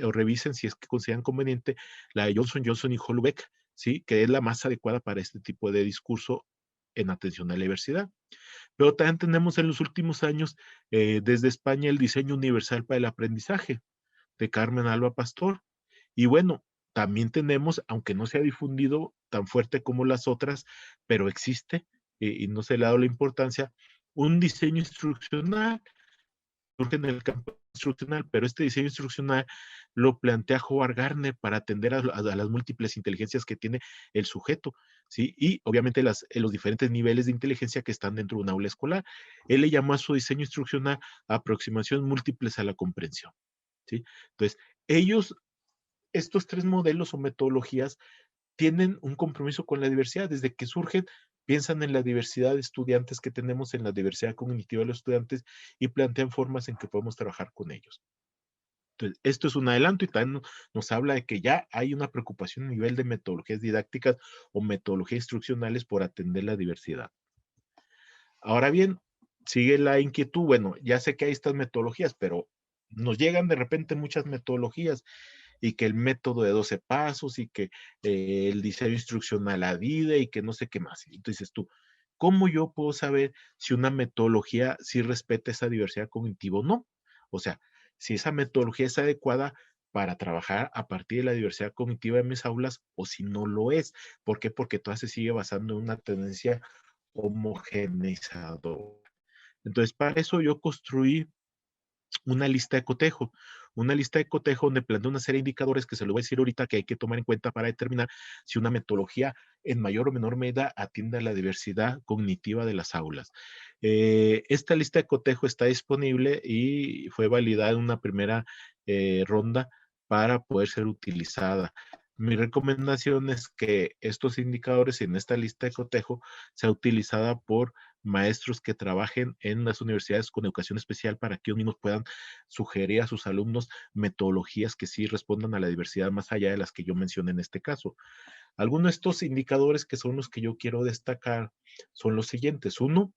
o revisen, si es que consideran conveniente, la de Johnson y Houellebecq, ¿sí? Que es la más adecuada para este tipo de discurso en atención a la diversidad. Pero también tenemos en los últimos años, desde España, el diseño universal para el aprendizaje de Carmen Alba Pastor. Y bueno, también tenemos, aunque no se ha difundido tan fuerte como las otras, pero existe y no se le ha dado la importancia, un diseño instruccional surge en el campo instruccional, pero este diseño instruccional lo plantea Howard Gardner para atender a las múltiples inteligencias que tiene el sujeto, ¿sí? Y obviamente los diferentes niveles de inteligencia que están dentro de un aula escolar. Él le llamó a su diseño instruccional aproximaciones múltiples a la comprensión, ¿sí? Entonces, estos 3 modelos o metodologías tienen un compromiso con la diversidad. Desde que surgen, piensan en la diversidad de estudiantes que tenemos, en la diversidad cognitiva de los estudiantes y plantean formas en que podemos trabajar con ellos. Entonces, esto es un adelanto y también nos habla de que ya hay una preocupación a nivel de metodologías didácticas o metodologías instruccionales por atender la diversidad. Ahora bien, sigue la inquietud, bueno, ya sé que hay estas metodologías, pero nos llegan de repente muchas metodologías y que el método de 12 pasos y que el diseño instruccional ADIDE y que no sé qué más. Y entonces tú, ¿cómo yo puedo saber si una metodología sí respeta esa diversidad cognitiva o no? O sea, si esa metodología es adecuada para trabajar a partir de la diversidad cognitiva de mis aulas o si no lo es. ¿Por qué? Porque todavía se sigue basando en una tendencia homogeneizadora. Entonces, para eso yo construí una lista de cotejo. Una lista de cotejo donde plantea una serie de indicadores que se lo voy a decir ahorita que hay que tomar en cuenta para determinar si una metodología en mayor o menor medida atiende a la diversidad cognitiva de las aulas. Esta lista de cotejo está disponible y fue validada en una primera ronda para poder ser utilizada. Mi recomendación es que estos indicadores en esta lista de cotejo sea utilizada por maestros que trabajen en las universidades con educación especial para que ellos mismos puedan sugerir a sus alumnos metodologías que sí respondan a la diversidad más allá de las que yo mencioné en este caso. Algunos de estos indicadores que son los que yo quiero destacar son los siguientes. Uno,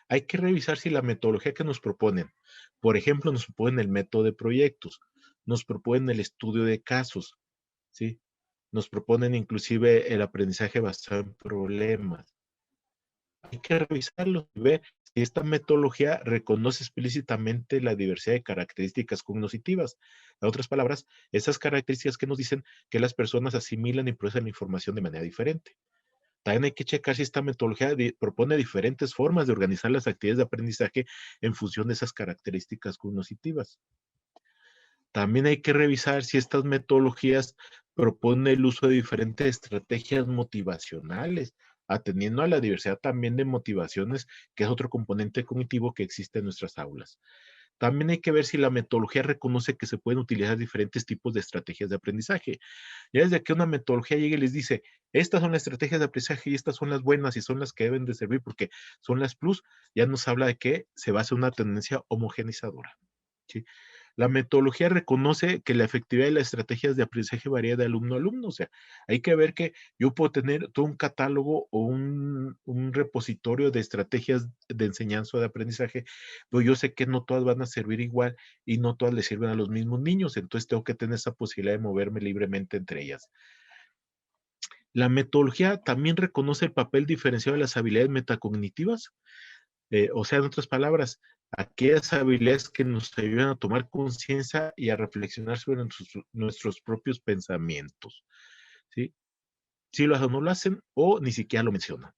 hay que revisar si la metodología que nos proponen, por ejemplo, nos proponen el método de proyectos, nos proponen el estudio de casos, ¿sí? Nos proponen inclusive el aprendizaje basado en problemas. Hay que revisarlo y ver si esta metodología reconoce explícitamente la diversidad de características cognitivas. En otras palabras, esas características que nos dicen que las personas asimilan y procesan la información de manera diferente. También hay que checar si esta metodología propone diferentes formas de organizar las actividades de aprendizaje en función de esas características cognitivas. También hay que revisar si estas metodologías propone el uso de diferentes estrategias motivacionales, atendiendo a la diversidad también de motivaciones, que es otro componente cognitivo que existe en nuestras aulas. También hay que ver si la metodología reconoce que se pueden utilizar diferentes tipos de estrategias de aprendizaje. Ya desde que una metodología llegue y les dice, estas son las estrategias de aprendizaje y estas son las buenas y son las que deben de servir porque son las plus, ya nos habla de que se va a hacer una tendencia homogenizadora. ¿Sí? La metodología reconoce que la efectividad de las estrategias de aprendizaje varía de alumno a alumno. O sea, hay que ver que yo puedo tener todo un catálogo o un repositorio de estrategias de enseñanza o de aprendizaje, pero yo sé que no todas van a servir igual y no todas le sirven a los mismos niños. Entonces tengo que tener esa posibilidad de moverme libremente entre ellas. La metodología también reconoce el papel diferenciado de las habilidades metacognitivas, o sea, en otras palabras, aquellas habilidades que nos ayudan a tomar conciencia y a reflexionar sobre nuestros propios pensamientos, ¿sí? Si lo hacen o no lo hacen, o ni siquiera lo mencionan.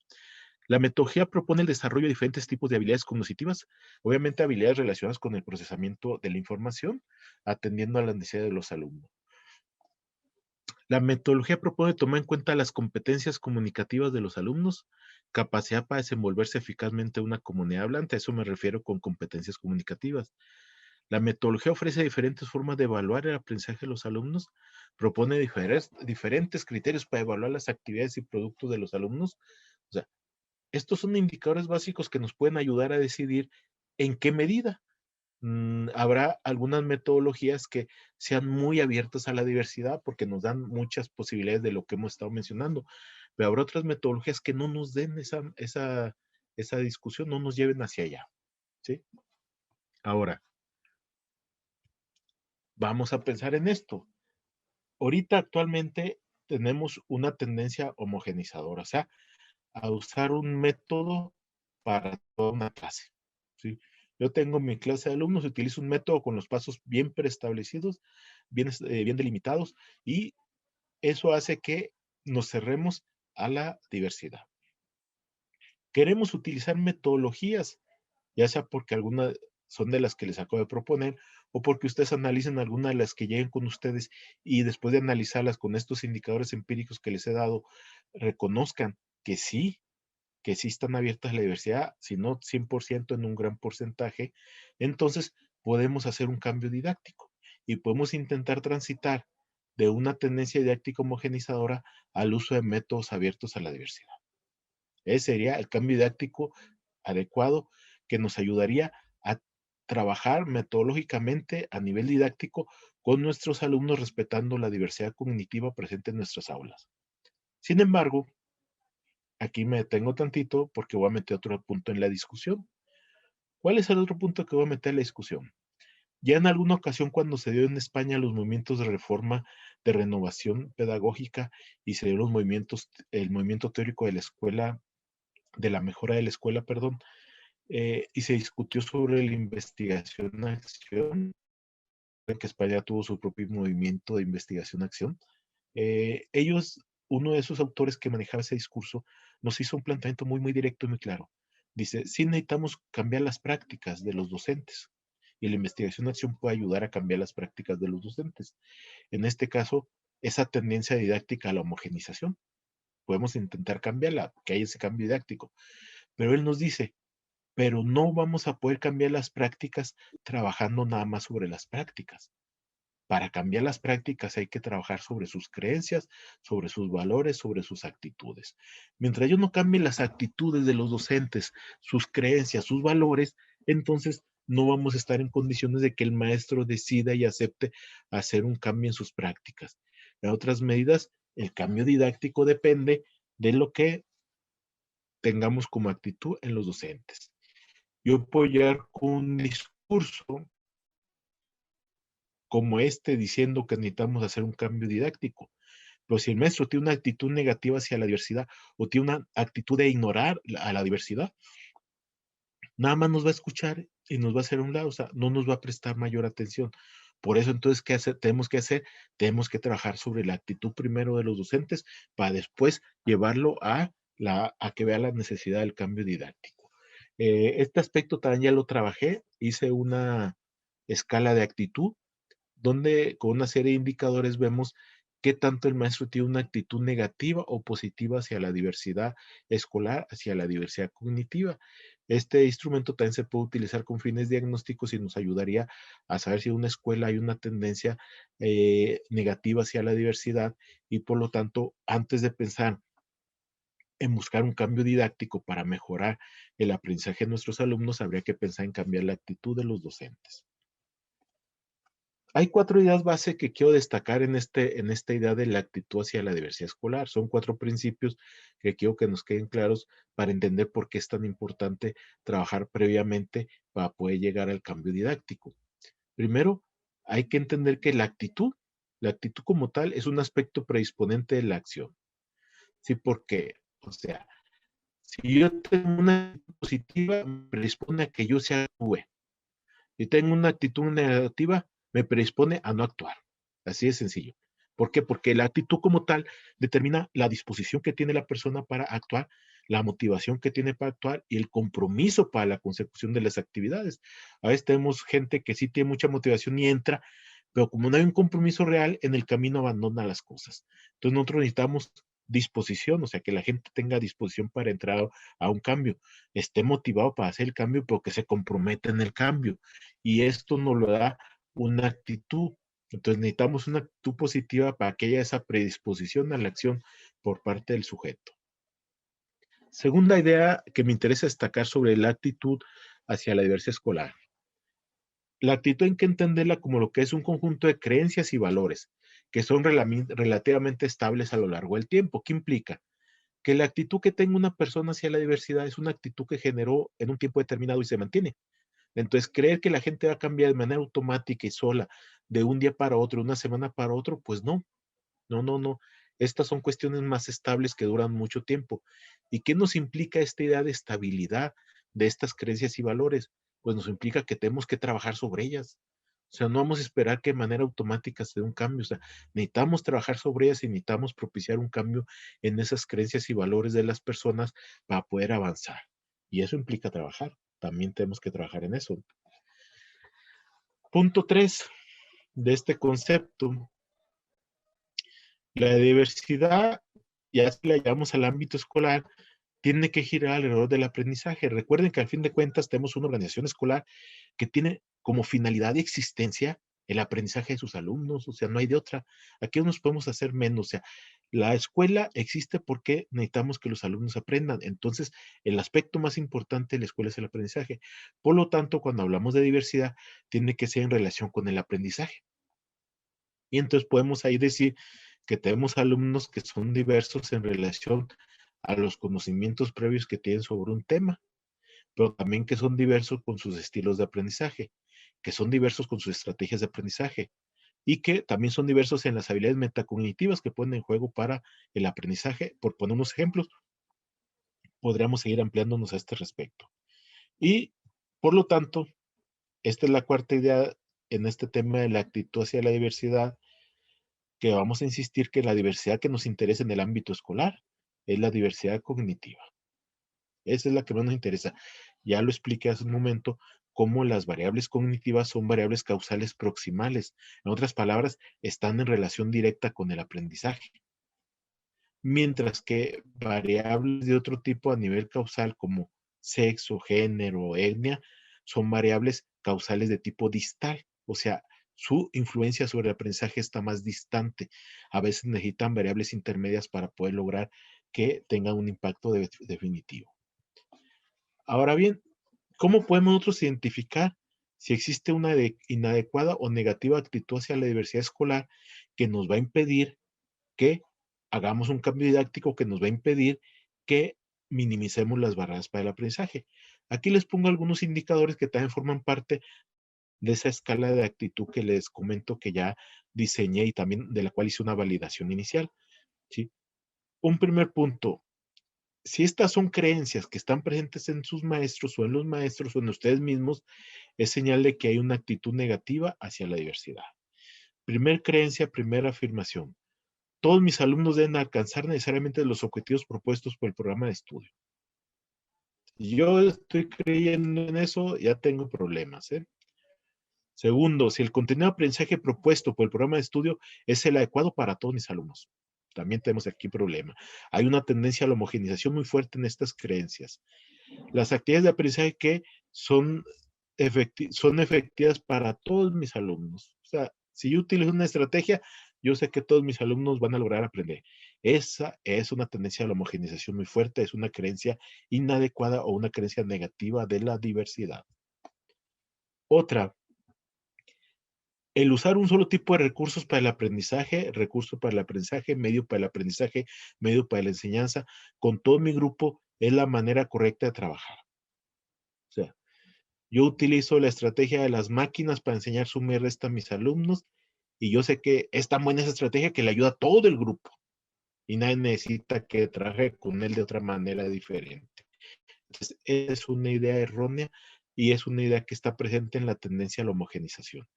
La metodología propone el desarrollo de diferentes tipos de habilidades cognitivas, obviamente habilidades relacionadas con el procesamiento de la información, atendiendo a las necesidades de los alumnos. La metodología propone tomar en cuenta las competencias comunicativas de los alumnos, capacidad para desenvolverse eficazmente en una comunidad hablante, a eso me refiero con competencias comunicativas. La metodología ofrece diferentes formas de evaluar el aprendizaje de los alumnos, propone diferentes criterios para evaluar las actividades y productos de los alumnos. O sea, estos son indicadores básicos que nos pueden ayudar a decidir en qué medida habrá algunas metodologías que sean muy abiertas a la diversidad porque nos dan muchas posibilidades de lo que hemos estado mencionando, pero habrá otras metodologías que no nos den esa discusión, no nos lleven hacia allá, ¿sí? Ahora, vamos a pensar en esto. Ahorita actualmente tenemos una tendencia homogenizadora, o sea, a usar un método para toda una clase, ¿sí? Yo tengo mi clase de alumnos, utilizo un método con los pasos bien preestablecidos, bien delimitados, y eso hace que nos cerremos a la diversidad. Queremos utilizar metodologías, ya sea porque algunas son de las que les acabo de proponer, o porque ustedes analicen algunas de las que lleguen con ustedes y después de analizarlas con estos indicadores empíricos que les he dado, reconozcan que sí están abiertas a la diversidad, si no 100% en un gran porcentaje, entonces podemos hacer un cambio didáctico y podemos intentar transitar de una tendencia didáctica homogenizadora al uso de métodos abiertos a la diversidad. Ese sería el cambio didáctico adecuado que nos ayudaría a trabajar metodológicamente a nivel didáctico con nuestros alumnos respetando la diversidad cognitiva presente en nuestras aulas. Sin embargo, aquí me detengo tantito porque voy a meter otro punto en la discusión. ¿Cuál es el otro punto que voy a meter en la discusión? Ya en alguna ocasión cuando se dio en España los movimientos de reforma, de renovación pedagógica y se dio los movimientos, el movimiento teórico de la escuela, de la mejora de la escuela, perdón, y se discutió sobre la investigación-acción, en que España tuvo su propio movimiento de investigación-acción. Ellos, uno de esos autores que manejaba ese discurso, nos hizo un planteamiento muy, muy directo y muy claro. Dice, sí necesitamos cambiar las prácticas de los docentes y la investigación-acción puede ayudar a cambiar las prácticas de los docentes. En este caso, esa tendencia didáctica a la homogenización, podemos intentar cambiarla, que haya ese cambio didáctico. Pero él nos dice, pero no vamos a poder cambiar las prácticas trabajando nada más sobre las prácticas. Para cambiar las prácticas hay que trabajar sobre sus creencias, sobre sus valores, sobre sus actitudes. Mientras yo no cambie las actitudes de los docentes, sus creencias, sus valores, entonces no vamos a estar en condiciones de que el maestro decida y acepte hacer un cambio en sus prácticas. En otras medidas, el cambio didáctico depende de lo que tengamos como actitud en los docentes. Yo puedo llegar con un discurso como este diciendo que necesitamos hacer un cambio didáctico. Pero si el maestro tiene una actitud negativa hacia la diversidad o tiene una actitud de ignorar a la diversidad, nada más nos va a escuchar y nos va a hacer a un lado, o sea, no nos va a prestar mayor atención. Por eso entonces, ¿qué tenemos que hacer? Tenemos que trabajar sobre la actitud primero de los docentes para después llevarlo a que vea la necesidad del cambio didáctico. Este aspecto también ya lo trabajé, hice una escala de actitud donde con una serie de indicadores vemos qué tanto el maestro tiene una actitud negativa o positiva hacia la diversidad escolar, hacia la diversidad cognitiva. Este instrumento también se puede utilizar con fines diagnósticos y nos ayudaría a saber si en una escuela hay una tendencia negativa hacia la diversidad y por lo tanto, antes de pensar en buscar un cambio didáctico para mejorar el aprendizaje de nuestros alumnos, habría que pensar en cambiar la actitud de los docentes. Hay 4 ideas base que quiero destacar en esta idea de la actitud hacia la diversidad escolar. Son 4 principios que quiero que nos queden claros para entender por qué es tan importante trabajar previamente para poder llegar al cambio didáctico. Primero, hay que entender que la actitud como tal es un aspecto predisponente de la acción. Sí, porque, o sea, si yo tengo una actitud positiva, me predispone a que yo se actúe. Si tengo una actitud negativa, me predispone a no actuar. Así de sencillo. ¿Por qué? Porque la actitud como tal determina la disposición que tiene la persona para actuar, la motivación que tiene para actuar y el compromiso para la consecución de las actividades. A veces tenemos gente que sí tiene mucha motivación y entra, pero como no hay un compromiso real, en el camino abandona las cosas. Entonces nosotros necesitamos disposición, o sea, que la gente tenga disposición para entrar a un cambio, esté motivado para hacer el cambio, pero que se comprometa en el cambio. Y esto nos lo da una actitud. Entonces necesitamos una actitud positiva para que haya esa predisposición a la acción por parte del sujeto. Segunda idea que me interesa destacar sobre la actitud hacia la diversidad escolar. La actitud hay que entenderla como lo que es un conjunto de creencias y valores que son relativamente estables a lo largo del tiempo. ¿Qué implica? Que la actitud que tenga una persona hacia la diversidad es una actitud que generó en un tiempo determinado y se mantiene. Entonces, creer que la gente va a cambiar de manera automática y sola de un día para otro, una semana para otro, pues no, no, no, no. Estas son cuestiones más estables que duran mucho tiempo. ¿Y qué nos implica esta idea de estabilidad de estas creencias y valores? Pues nos implica que tenemos que trabajar sobre ellas. O sea, no vamos a esperar que de manera automática se dé un cambio. O sea, necesitamos trabajar sobre ellas y necesitamos propiciar un cambio en esas creencias y valores de las personas para poder avanzar. Y eso implica trabajar. También tenemos que trabajar en eso. Punto 3 de este concepto. La diversidad, ya si la llevamos al ámbito escolar, tiene que girar alrededor del aprendizaje. Recuerden que al fin de cuentas tenemos una organización escolar que tiene como finalidad de existencia el aprendizaje de sus alumnos, o sea, no hay de otra. Aquí no nos podemos hacer menos, o sea, la escuela existe porque necesitamos que los alumnos aprendan. Entonces, el aspecto más importante de la escuela es el aprendizaje. Por lo tanto, cuando hablamos de diversidad, tiene que ser en relación con el aprendizaje. Y entonces podemos ahí decir que tenemos alumnos que son diversos en relación a los conocimientos previos que tienen sobre un tema, pero también que son diversos con sus estilos de aprendizaje, que son diversos con sus estrategias de aprendizaje y que también son diversos en las habilidades metacognitivas que ponen en juego para el aprendizaje. Por poner unos ejemplos, podríamos seguir ampliándonos a este respecto. Y, por lo tanto, esta es la cuarta idea en este tema de la actitud hacia la diversidad, que vamos a insistir que la diversidad que nos interesa en el ámbito escolar es la diversidad cognitiva. Esa es la que más nos interesa. Ya lo expliqué hace un momento, cómo las variables cognitivas son variables causales proximales. En otras palabras, están en relación directa con el aprendizaje. Mientras que variables de otro tipo a nivel causal, como sexo, género, etnia, son variables causales de tipo distal. O sea, su influencia sobre el aprendizaje está más distante. A veces necesitan variables intermedias para poder lograr que tengan un impacto definitivo. Ahora bien, ¿cómo podemos nosotros identificar si existe una inadecuada o negativa actitud hacia la diversidad escolar que nos va a impedir que hagamos un cambio didáctico, que nos va a impedir que minimicemos las barreras para el aprendizaje? Aquí les pongo algunos indicadores que también forman parte de esa escala de actitud que les comento que ya diseñé y también de la cual hice una validación inicial, ¿sí? Un primer punto: si estas son creencias que están presentes en sus maestros o en los maestros o en ustedes mismos, es señal de que hay una actitud negativa hacia la diversidad. Primer creencia, primera afirmación: todos mis alumnos deben alcanzar necesariamente los objetivos propuestos por el programa de estudio. Si yo estoy creyendo en eso, ya tengo problemas, ¿eh? Segundo, si el contenido de aprendizaje propuesto por el programa de estudio es el adecuado para todos mis alumnos. También tenemos aquí problema. Hay una tendencia a la homogeneización muy fuerte en estas creencias. Las actividades de aprendizaje que son efectivas para todos mis alumnos. O sea, si yo utilizo una estrategia, yo sé que todos mis alumnos van a lograr aprender. Esa es una tendencia a la homogeneización muy fuerte, es una creencia inadecuada o una creencia negativa de la diversidad. Otra, el usar un solo tipo de recursos para el aprendizaje, recurso para el aprendizaje, medio para el aprendizaje, medio para la enseñanza, con todo mi grupo, es la manera correcta de trabajar. O sea, yo utilizo la estrategia de las máquinas para enseñar suma y resta a mis alumnos y yo sé que es tan buena esa estrategia que le ayuda a todo el grupo y nadie necesita que trabaje con él de otra manera diferente. Entonces, es una idea errónea y es una idea que está presente en la tendencia a la homogenización.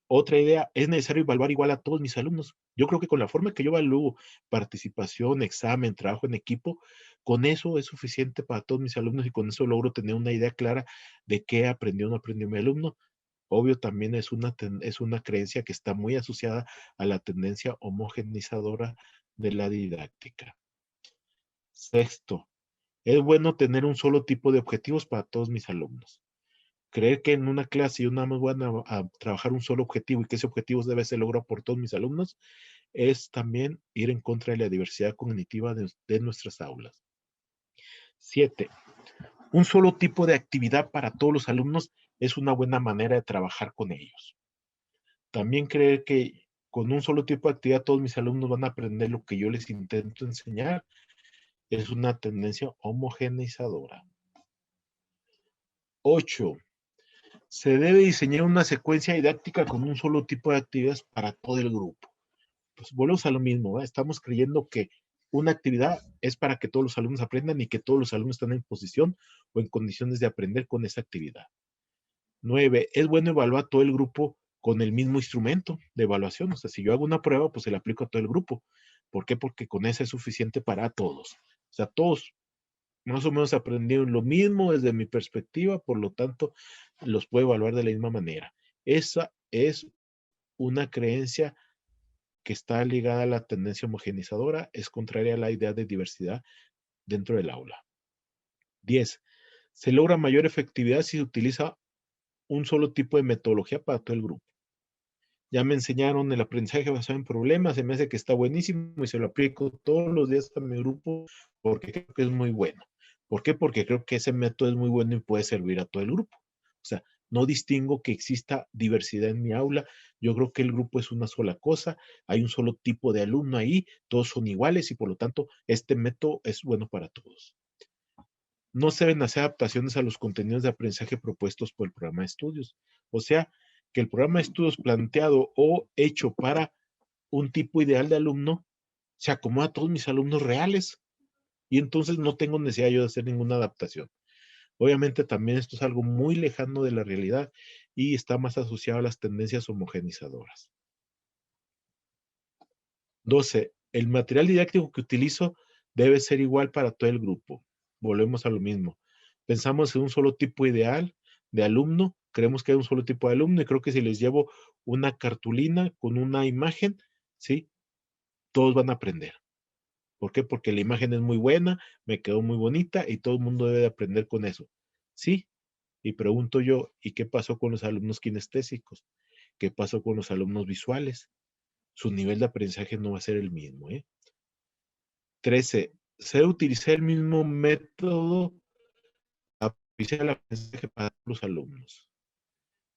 Otra idea, es necesario evaluar igual a todos mis alumnos. Yo creo que con la forma que yo evalúo participación, examen, trabajo en equipo, con eso es suficiente para todos mis alumnos y con eso logro tener una idea clara de qué aprendió o no aprendió mi alumno. Obvio, también es una creencia que está muy asociada a la tendencia homogeneizadora de la didáctica. Sexto, es bueno tener un solo tipo de objetivos para todos mis alumnos. Creer que en una clase yo nada más voy a trabajar un solo objetivo y que ese objetivo debe ser logrado por todos mis alumnos, es también ir en contra de la diversidad cognitiva de nuestras aulas. 7. Un solo tipo de actividad para todos los alumnos es una buena manera de trabajar con ellos. También creer que con un solo tipo de actividad todos mis alumnos van a aprender lo que yo les intento enseñar es una tendencia homogeneizadora. 8. Se debe diseñar una secuencia didáctica con un solo tipo de actividades para todo el grupo. Pues volvemos a lo mismo, ¿verdad? Estamos creyendo que una actividad es para que todos los alumnos aprendan y que todos los alumnos están en posición o en condiciones de aprender con esa actividad. 9. Es bueno evaluar todo el grupo con el mismo instrumento de evaluación. O sea, si yo hago una prueba, pues se la aplico a todo el grupo. ¿Por qué? Porque con esa es suficiente para todos. O sea, todos más o menos aprendieron lo mismo desde mi perspectiva, por lo tanto, los puedo evaluar de la misma manera. Esa es una creencia que está ligada a la tendencia homogenizadora, es contraria a la idea de diversidad dentro del aula. 10. Se logra mayor efectividad si se utiliza un solo tipo de metodología para todo el grupo. Ya me enseñaron el aprendizaje basado en problemas, se me hace que está buenísimo y se lo aplico todos los días a mi grupo porque creo que es muy bueno. ¿Por qué? Porque creo que ese método es muy bueno y puede servir a todo el grupo. O sea, no distingo que exista diversidad en mi aula. Yo creo que el grupo es una sola cosa, hay un solo tipo de alumno ahí, todos son iguales y por lo tanto este método es bueno para todos. No se deben hacer adaptaciones a los contenidos de aprendizaje propuestos por el programa de estudios. O sea, que el programa de estudios planteado o hecho para un tipo ideal de alumno se acomoda a todos mis alumnos reales y entonces no tengo necesidad yo de hacer ninguna adaptación. Obviamente también esto es algo muy lejano de la realidad y está más asociado a las tendencias homogenizadoras. 12. El material didáctico que utilizo debe ser igual para todo el grupo. Volvemos a lo mismo. Pensamos en un solo tipo ideal de alumno, creemos que hay un solo tipo de alumno y creo que si les llevo una cartulina con una imagen, ¿sí? Todos van a aprender. ¿Por qué? Porque la imagen es muy buena, me quedó muy bonita y todo el mundo debe de aprender con eso. Sí, y pregunto yo, ¿y qué pasó con los alumnos kinestésicos? ¿Qué pasó con los alumnos visuales? Su nivel de aprendizaje no va a ser el mismo, ¿eh? 13. Se debe utilizar el mismo método el aprendizaje para los alumnos.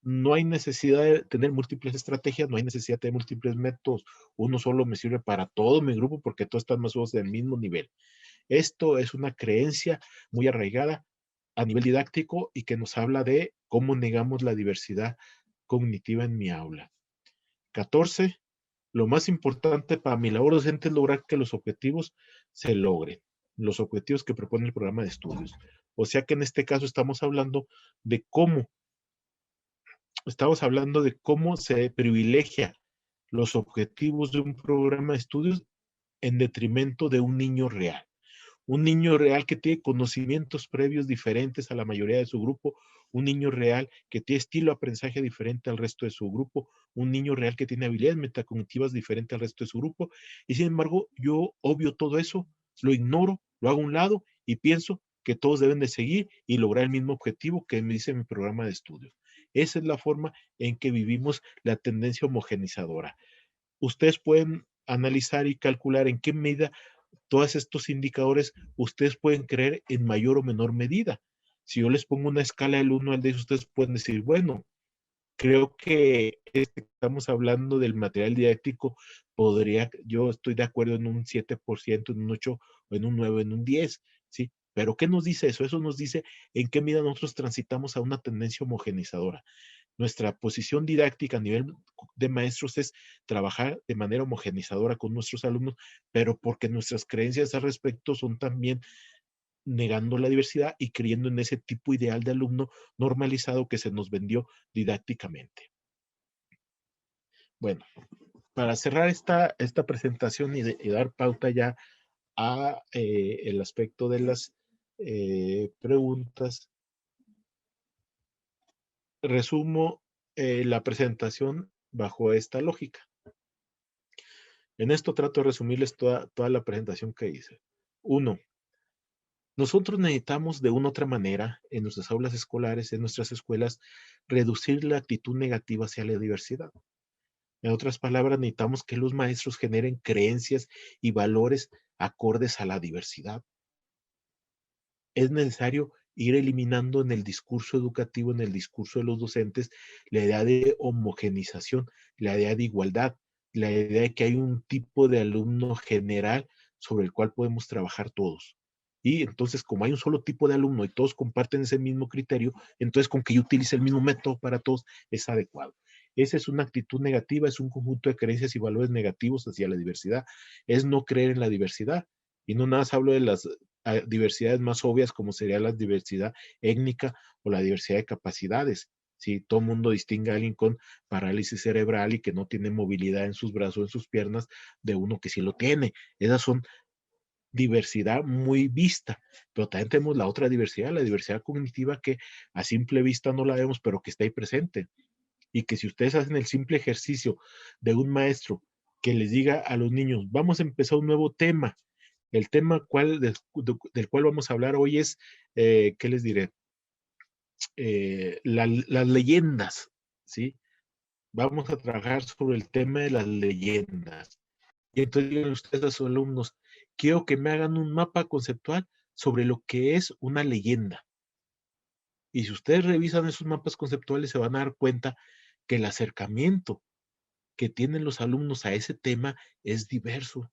No hay necesidad de tener múltiples estrategias, no hay necesidad de tener múltiples métodos. Uno solo me sirve para todo mi grupo porque todos están más o menos del mismo nivel. Esto es una creencia muy arraigada a nivel didáctico y que nos habla de cómo negamos la diversidad cognitiva en mi aula. 14. Lo más importante para mi labor docente es lograr que los objetivos se logren, los objetivos que propone el programa de estudios. O sea que en este caso estamos hablando de cómo se privilegia los objetivos de un programa de estudios en detrimento de un niño real. Un niño real que tiene conocimientos previos diferentes a la mayoría de su grupo un niño real que tiene estilo de aprendizaje diferente al resto de su grupo, un niño real que tiene habilidades metacognitivas diferentes al resto de su grupo, y sin embargo yo obvio todo eso, lo ignoro, lo hago a un lado y pienso que todos deben de seguir y lograr el mismo objetivo que me dice mi programa de estudios. Esa es la forma en que vivimos la tendencia homogenizadora. Ustedes pueden analizar y calcular en qué medida todos estos indicadores ustedes pueden creer en mayor o menor medida. Si yo les pongo una escala del 1 al 10, ustedes pueden decir, bueno, creo que estamos hablando del material didáctico, yo estoy de acuerdo en un 7%, en un 8, o en un 9, en un 10, ¿sí? Pero ¿qué nos dice eso? Eso nos dice en qué medida nosotros transitamos a una tendencia homogenizadora. Nuestra posición didáctica a nivel de maestros es trabajar de manera homogenizadora con nuestros alumnos, pero porque nuestras creencias al respecto son también negando la diversidad y creyendo en ese tipo ideal de alumno normalizado que se nos vendió didácticamente. Bueno, para cerrar esta presentación y dar pauta ya a el aspecto de las preguntas, resumo la presentación bajo esta lógica. En esto trato de resumirles toda la presentación que hice. 1. Nosotros necesitamos de una u otra manera, en nuestras aulas escolares, en nuestras escuelas, reducir la actitud negativa hacia la diversidad. En otras palabras, necesitamos que los maestros generen creencias y valores acordes a la diversidad. Es necesario ir eliminando en el discurso educativo, en el discurso de los docentes, la idea de homogenización, la idea de igualdad, la idea de que hay un tipo de alumno general sobre el cual podemos trabajar todos. Y entonces, como hay un solo tipo de alumno y todos comparten ese mismo criterio, entonces con que yo utilice el mismo método para todos es adecuado. Esa es una actitud negativa, es un conjunto de creencias y valores negativos hacia la diversidad. Es no creer en la diversidad. Y no nada más hablo de las diversidades más obvias, como sería la diversidad étnica o la diversidad de capacidades. Si todo el mundo distingue a alguien con parálisis cerebral y que no tiene movilidad en sus brazos o en sus piernas, de uno que sí lo tiene. Esas son diversidad muy vista, pero también tenemos la otra diversidad, la diversidad cognitiva que a simple vista no la vemos, pero que está ahí presente. Y que si ustedes hacen el simple ejercicio de un maestro que les diga a los niños, vamos a empezar un nuevo tema, el tema del cual vamos a hablar hoy es, ¿qué les diré? Las leyendas, ¿sí? Vamos a trabajar sobre el tema de las leyendas. Y entonces digan ustedes a sus alumnos, quiero que me hagan un mapa conceptual sobre lo que es una leyenda. Y si ustedes revisan esos mapas conceptuales, se van a dar cuenta que el acercamiento que tienen los alumnos a ese tema es diverso.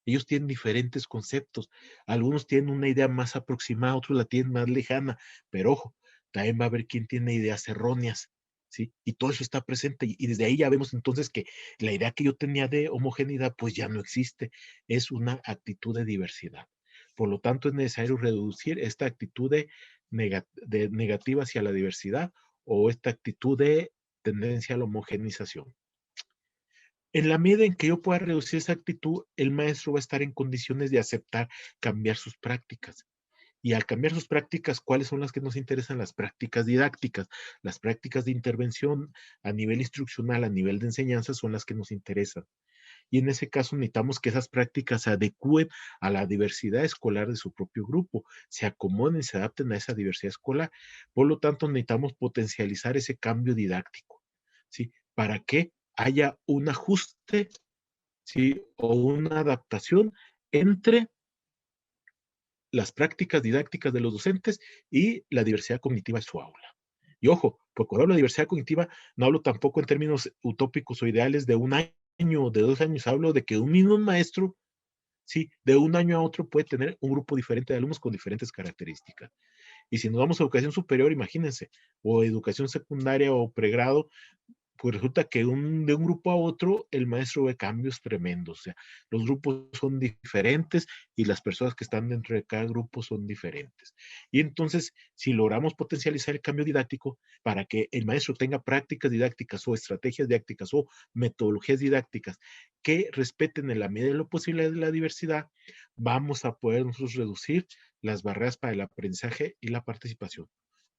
Ellos tienen diferentes conceptos. Algunos tienen una idea más aproximada, otros la tienen más lejana, pero ojo, también va a haber quien tiene ideas erróneas, ¿sí? Y todo eso está presente y desde ahí ya vemos entonces que la idea que yo tenía de homogeneidad pues ya no existe, es una actitud de diversidad. Por lo tanto, es necesario reducir esta actitud de negativa hacia la diversidad o esta actitud de tendencia a la homogenización. En la medida en que yo pueda reducir esa actitud, el maestro va a estar en condiciones de aceptar cambiar sus prácticas. Y al cambiar sus prácticas, ¿cuáles son las que nos interesan? Las prácticas didácticas, las prácticas de intervención a nivel instruccional, a nivel de enseñanza, son las que nos interesan. Y en ese caso necesitamos que esas prácticas se adecúen a la diversidad escolar de su propio grupo, se acomoden y se adapten a esa diversidad escolar. Por lo tanto, necesitamos potencializar ese cambio didáctico, ¿sí? Para que haya un ajuste, ¿sí? O una adaptación entre las prácticas didácticas de los docentes y la diversidad cognitiva en su aula. Y ojo, porque cuando hablo de diversidad cognitiva, no hablo tampoco en términos utópicos o ideales de un año o de 2 años, hablo de que un mismo maestro, sí, de un año a otro puede tener un grupo diferente de alumnos con diferentes características. Y si nos vamos a educación superior, imagínense, o educación secundaria o pregrado, pues resulta que de un grupo a otro el maestro ve cambios tremendos. O sea, los grupos son diferentes y las personas que están dentro de cada grupo son diferentes. Y entonces, si logramos potencializar el cambio didáctico para que el maestro tenga prácticas didácticas o estrategias didácticas o metodologías didácticas que respeten en la medida de lo posible de la diversidad, vamos a poder nosotros reducir las barreras para el aprendizaje y la participación.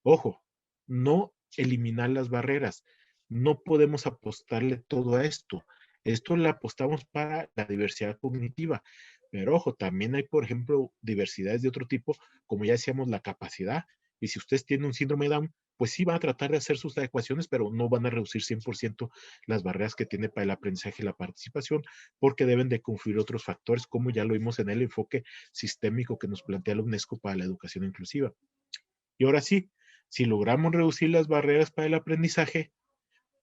Ojo, no eliminar las barreras. No podemos apostarle todo a esto. Esto le apostamos para la diversidad cognitiva. Pero ojo, también hay, por ejemplo, diversidades de otro tipo, como ya decíamos, la capacidad. Y si ustedes tienen un síndrome de Down, pues sí van a tratar de hacer sus adecuaciones, pero no van a reducir 100% las barreras que tiene para el aprendizaje y la participación, porque deben de confluir otros factores, como ya lo vimos en el enfoque sistémico que nos plantea la UNESCO para la educación inclusiva. Y ahora sí, si logramos reducir las barreras para el aprendizaje,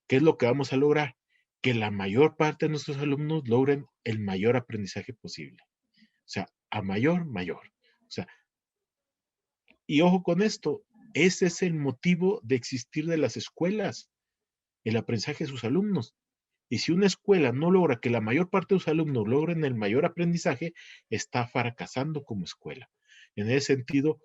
¿qué es lo que vamos a lograr? Que la mayor parte de nuestros alumnos logren el mayor aprendizaje posible. O sea, a mayor, mayor. O sea, y ojo con esto, ese es el motivo de existir de las escuelas, el aprendizaje de sus alumnos. Y si una escuela no logra que la mayor parte de sus alumnos logren el mayor aprendizaje, está fracasando como escuela. En ese sentido,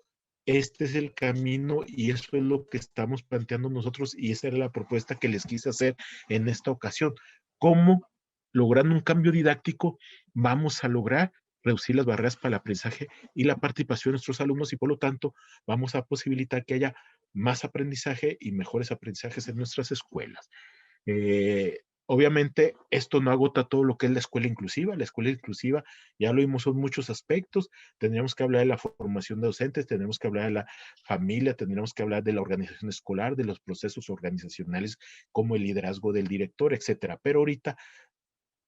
este es el camino y eso es lo que estamos planteando nosotros y esa era la propuesta que les quise hacer en esta ocasión. ¿Cómo, logrando un cambio didáctico, vamos a lograr reducir las barreras para el aprendizaje y la participación de nuestros alumnos y por lo tanto vamos a posibilitar que haya más aprendizaje y mejores aprendizajes en nuestras escuelas? Obviamente, esto no agota todo lo que es la escuela inclusiva. La escuela inclusiva, ya lo vimos, son muchos aspectos. Tendríamos que hablar de la formación de docentes, tendríamos que hablar de la familia, tendríamos que hablar de la organización escolar, de los procesos organizacionales como el liderazgo del director, etcétera. Pero ahorita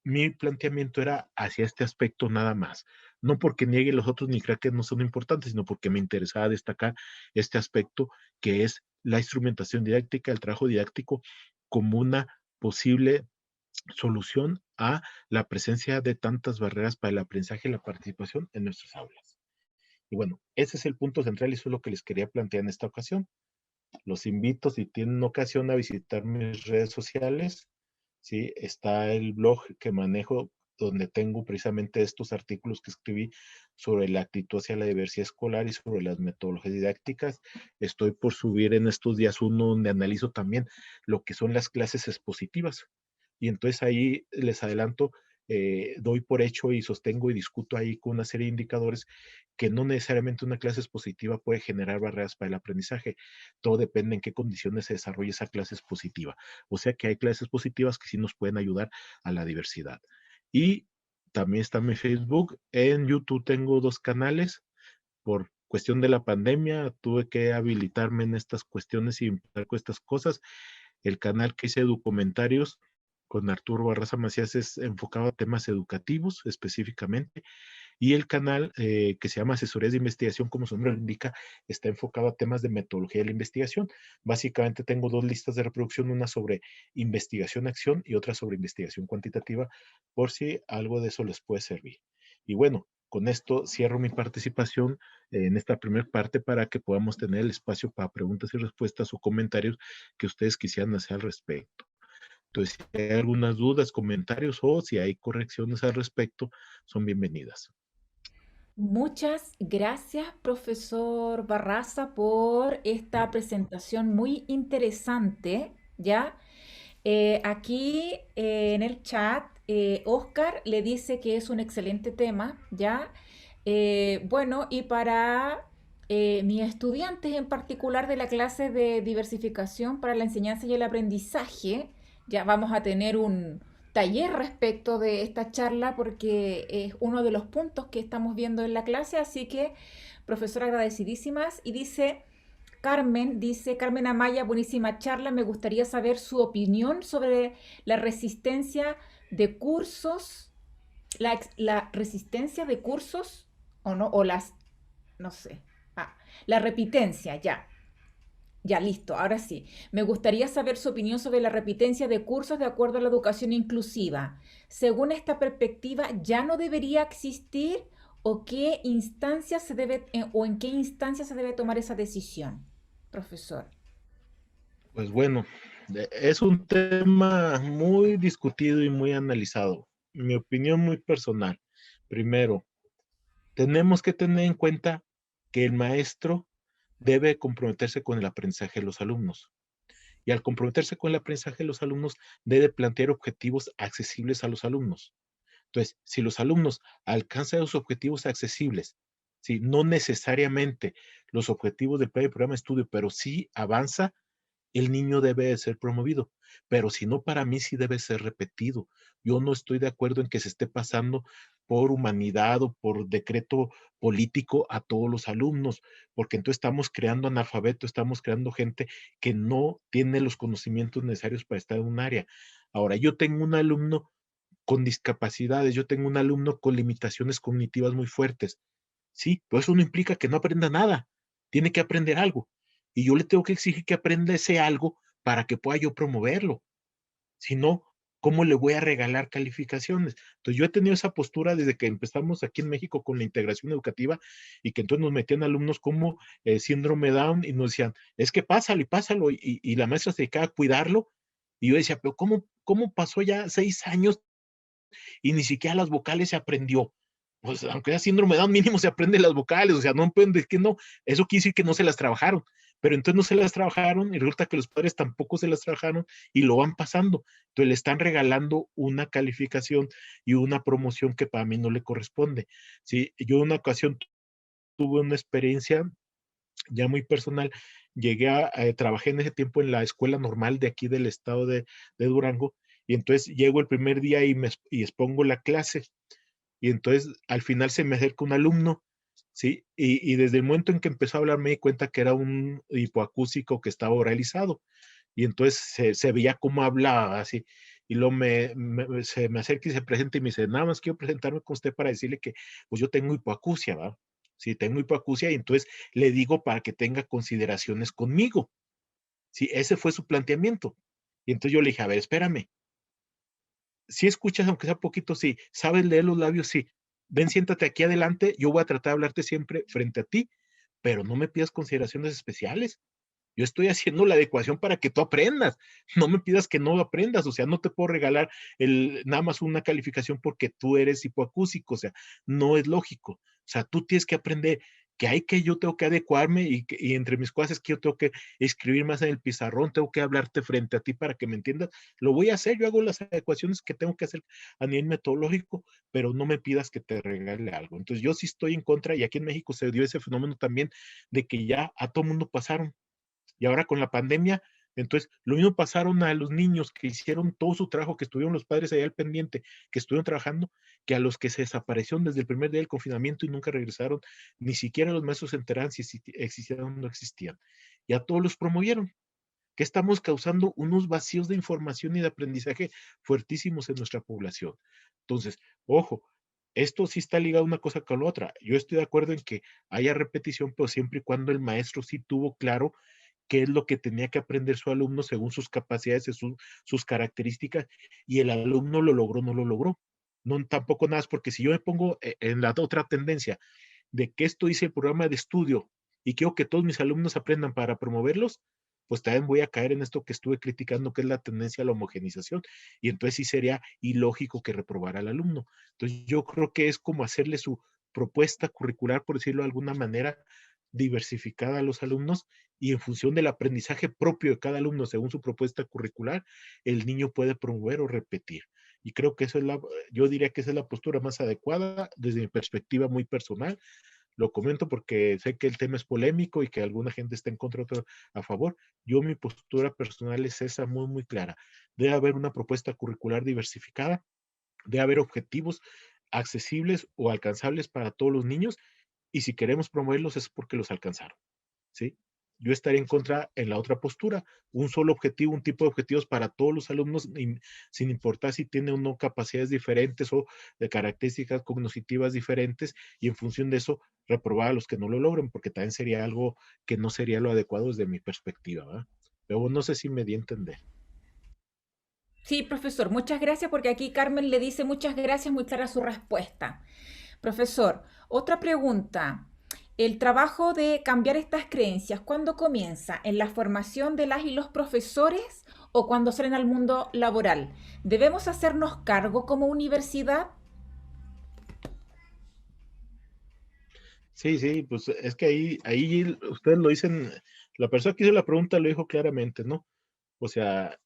mi planteamiento era hacia este aspecto nada más. No porque niegue los otros ni crea que no son importantes, sino porque me interesaba destacar este aspecto que es la instrumentación didáctica, el trabajo didáctico como una posible solución a la presencia de tantas barreras para el aprendizaje y la participación en nuestras aulas. Y bueno, ese es el punto central y eso es lo que les quería plantear en esta ocasión. Los invito, si tienen ocasión, a visitar mis redes sociales. ¿Sí? Está el blog que manejo, donde tengo precisamente estos artículos que escribí sobre la actitud hacia la diversidad escolar y sobre las metodologías didácticas. Estoy por subir en estos días uno donde analizo también lo que son las clases expositivas. Y entonces ahí les adelanto, doy por hecho y sostengo y discuto ahí con una serie de indicadores que no necesariamente una clase expositiva puede generar barreras para el aprendizaje. Todo depende en qué condiciones se desarrolle esa clase expositiva. O sea que hay clases positivas que sí nos pueden ayudar a la diversidad. Y también está mi Facebook. En YouTube tengo 2 canales. Por cuestión de la pandemia tuve que habilitarme en estas cuestiones y empezar con estas cosas. El canal que hice documentarios con Arturo Barraza Macías es enfocado a temas educativos específicamente y el canal que se llama Asesorías de Investigación, como su nombre lo indica, está enfocado a temas de metodología de la investigación. Básicamente tengo 2 listas de reproducción, una sobre investigación-acción y otra sobre investigación cuantitativa, por si algo de eso les puede servir. Y bueno, con esto cierro mi participación en esta primera parte para que podamos tener el espacio para preguntas y respuestas o comentarios que ustedes quisieran hacer al respecto. Entonces, si hay algunas dudas, comentarios o si hay correcciones al respecto, son bienvenidas. Muchas gracias, profesor Barraza, por esta presentación muy interesante, ¿ya? Aquí en el chat, Oscar le dice que es un excelente tema, ¿ya? Bueno, y para mis estudiantes en particular de la clase de diversificación para la enseñanza y el aprendizaje, ya vamos a tener un taller respecto de esta charla porque es uno de los puntos que estamos viendo en la clase, así que, profesora, agradecidísimas. Y dice Carmen Amaya, buenísima charla, me gustaría saber su opinión sobre la resistencia de cursos, la resistencia de cursos, o no, o las, no sé, la repitencia, ya. Ya, listo, ahora sí. Me gustaría saber su opinión sobre la repitencia de cursos de acuerdo a la educación inclusiva. Según esta perspectiva, ¿ya no debería existir o qué instancia se debe o en qué instancia se debe tomar esa decisión, profesor? Pues bueno, es un tema muy discutido y muy analizado. Mi opinión muy personal. Primero, tenemos que tener en cuenta que el maestro debe comprometerse con el aprendizaje de los alumnos. Y al comprometerse con el aprendizaje de los alumnos, debe plantear objetivos accesibles a los alumnos. Entonces, si los alumnos alcanzan los objetivos accesibles, si no necesariamente los objetivos del plan de programa de estudio, pero sí avanza, el niño debe de ser promovido, pero si no, para mí sí debe ser repetido. Yo no estoy de acuerdo en que se esté pasando por humanidad o por decreto político a todos los alumnos, porque entonces estamos creando analfabetos, estamos creando gente que no tiene los conocimientos necesarios para estar en un área. Ahora, yo tengo un alumno con discapacidades, yo tengo un alumno con limitaciones cognitivas muy fuertes. Sí, pero eso no implica que no aprenda nada. Tiene que aprender algo. Y yo le tengo que exigir que aprenda ese algo para que pueda yo promoverlo. Si no, ¿cómo le voy a regalar calificaciones? Entonces, yo he tenido esa postura desde que empezamos aquí en México con la integración educativa y que entonces nos metían alumnos como síndrome Down y nos decían, es que pásalo y pásalo. Y la maestra se dedicaba a cuidarlo. Y yo decía, pero ¿cómo pasó ya 6 años y ni siquiera las vocales se aprendió? Pues aunque sea síndrome de Down, mínimo se aprende las vocales, o sea, no pueden decir que no, eso quiere decir que no se las trabajaron, pero entonces no se las trabajaron y resulta que los padres tampoco se las trabajaron y lo van pasando, entonces le están regalando una calificación y una promoción que para mí no le corresponde. Sí, yo en una ocasión tuve una experiencia ya muy personal, llegué trabajé en ese tiempo en la escuela normal de aquí del estado de Durango, y entonces llego el primer día y expongo la clase, y entonces al final se me acerca un alumno, ¿sí? Y desde el momento en que empezó a hablar me di cuenta que era un hipoacústico que estaba oralizado. Y entonces se veía cómo hablaba así. Y luego se me acerca y se presenta y me dice, nada más quiero presentarme con usted para decirle que pues yo tengo hipoacusia, ¿va? Sí, tengo hipoacusia y entonces le digo para que tenga consideraciones conmigo. Sí, ese fue su planteamiento. Y entonces yo le dije, a ver, espérame, si escuchas, aunque sea poquito, sí, sabes leer los labios, sí. Ven, siéntate aquí adelante, yo voy a tratar de hablarte siempre frente a ti, pero no me pidas consideraciones especiales. Yo estoy haciendo la adecuación para que tú aprendas. No me pidas que no aprendas, o sea, no te puedo regalar nada más una calificación porque tú eres hipoacúsico, o sea, no es lógico. O sea, tú tienes que aprender que hay que yo tengo que adecuarme y entre mis cosas es que yo tengo que escribir más en el pizarrón, tengo que hablarte frente a ti para que me entiendas. Lo voy a hacer, yo hago las adecuaciones que tengo que hacer a nivel metodológico, pero no me pidas que te regale algo. Entonces yo sí estoy en contra y aquí en México se dio ese fenómeno también de que ya a todo mundo pasaron y ahora con la pandemia, entonces, lo mismo pasaron a los niños que hicieron todo su trabajo, que estuvieron los padres allá al pendiente, que estuvieron trabajando, que a los que se desaparecieron desde el primer día del confinamiento y nunca regresaron, ni siquiera los maestros se enteraron si existían o no existían. Y a todos los promovieron, que estamos causando unos vacíos de información y de aprendizaje fuertísimos en nuestra población. Entonces, ojo, esto sí está ligado una cosa con la otra. Yo estoy de acuerdo en que haya repetición, pero siempre y cuando el maestro sí tuvo claro qué es lo que tenía que aprender su alumno según sus capacidades, sus características, y el alumno lo logró, no lo logró. No, tampoco nada, porque si yo me pongo en la otra tendencia de que esto hice el programa de estudio y quiero que todos mis alumnos aprendan para promoverlos, pues también voy a caer en esto que estuve criticando, que es la tendencia a la homogenización, y entonces sí sería ilógico que reprobara al alumno. Entonces yo creo que es como hacerle su propuesta curricular, por decirlo de alguna manera, diversificada a los alumnos y en función del aprendizaje propio de cada alumno según su propuesta curricular, el niño puede promover o repetir. Y creo que eso es yo diría que esa es la postura más adecuada desde mi perspectiva muy personal. Lo comento porque sé que el tema es polémico y que alguna gente está en contra, otra a favor. Yo mi postura personal es esa muy, muy clara. Debe haber una propuesta curricular diversificada, debe haber objetivos accesibles o alcanzables para todos los niños y si queremos promoverlos es porque los alcanzaron. ¿Sí? Yo estaría en contra en la otra postura, un solo objetivo, un tipo de objetivos para todos los alumnos, sin importar si tiene o no capacidades diferentes o de características cognitivas diferentes, y en función de eso reprobar a los que no lo logren, porque también sería algo que no sería lo adecuado desde mi perspectiva, ¿verdad? Pero no sé si me di a entender. Sí, profesor, muchas gracias porque aquí Carmen le dice muchas gracias, muy clara su respuesta. Profesor, otra pregunta. El trabajo de cambiar estas creencias, ¿cuándo comienza? ¿En la formación de las y los profesores o cuando salen al mundo laboral? ¿Debemos hacernos cargo como universidad? Sí, sí, pues es que ahí ustedes lo dicen, la persona que hizo la pregunta lo dijo claramente, ¿no? O sea,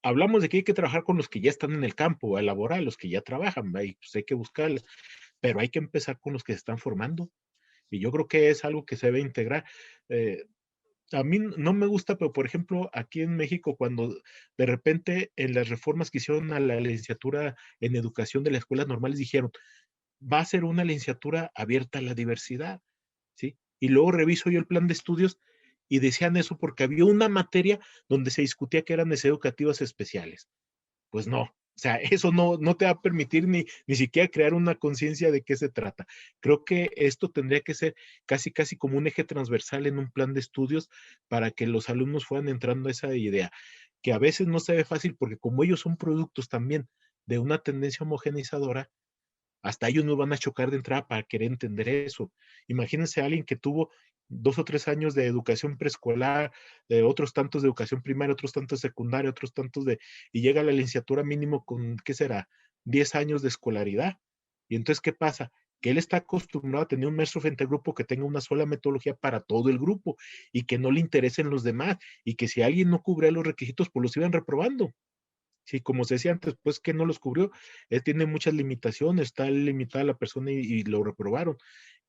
hablamos de que hay que trabajar con los que ya están en el campo, a laboral, los que ya trabajan, ¿va? Y pues hay que buscarles, pero hay que empezar con los que se están formando. Y yo creo que es algo que se debe integrar. Eh, a mí no me gusta, pero por ejemplo, aquí en México, cuando de repente en las reformas que hicieron a la licenciatura en educación de las escuelas normales dijeron, va a ser una licenciatura abierta a la diversidad, ¿sí? Y luego reviso yo el plan de estudios y decían eso porque había una materia donde se discutía que eran necesidades educativas especiales. Pues no, o sea, eso no te va a permitir ni siquiera crear una conciencia de qué se trata. Creo que esto tendría que ser casi como un eje transversal en un plan de estudios para que los alumnos fueran entrando a esa idea, que a veces no se ve fácil porque como ellos son productos también de una tendencia homogeneizadora, hasta ellos no van a chocar de entrada para querer entender eso. Imagínense a alguien que tuvo 2 o 3 años de educación preescolar, de otros tantos de educación primaria, otros tantos de secundaria, otros tantos y llega a la licenciatura mínimo con, ¿qué será? 10 años de escolaridad. Y entonces, ¿qué pasa? Que él está acostumbrado a tener un maestro frente al grupo que tenga una sola metodología para todo el grupo y que no le interesen los demás y que si alguien no cubría los requisitos, pues los iban reprobando. Sí, como se decía antes, pues que no los cubrió. Él tiene muchas limitaciones, está limitada la persona y lo reprobaron.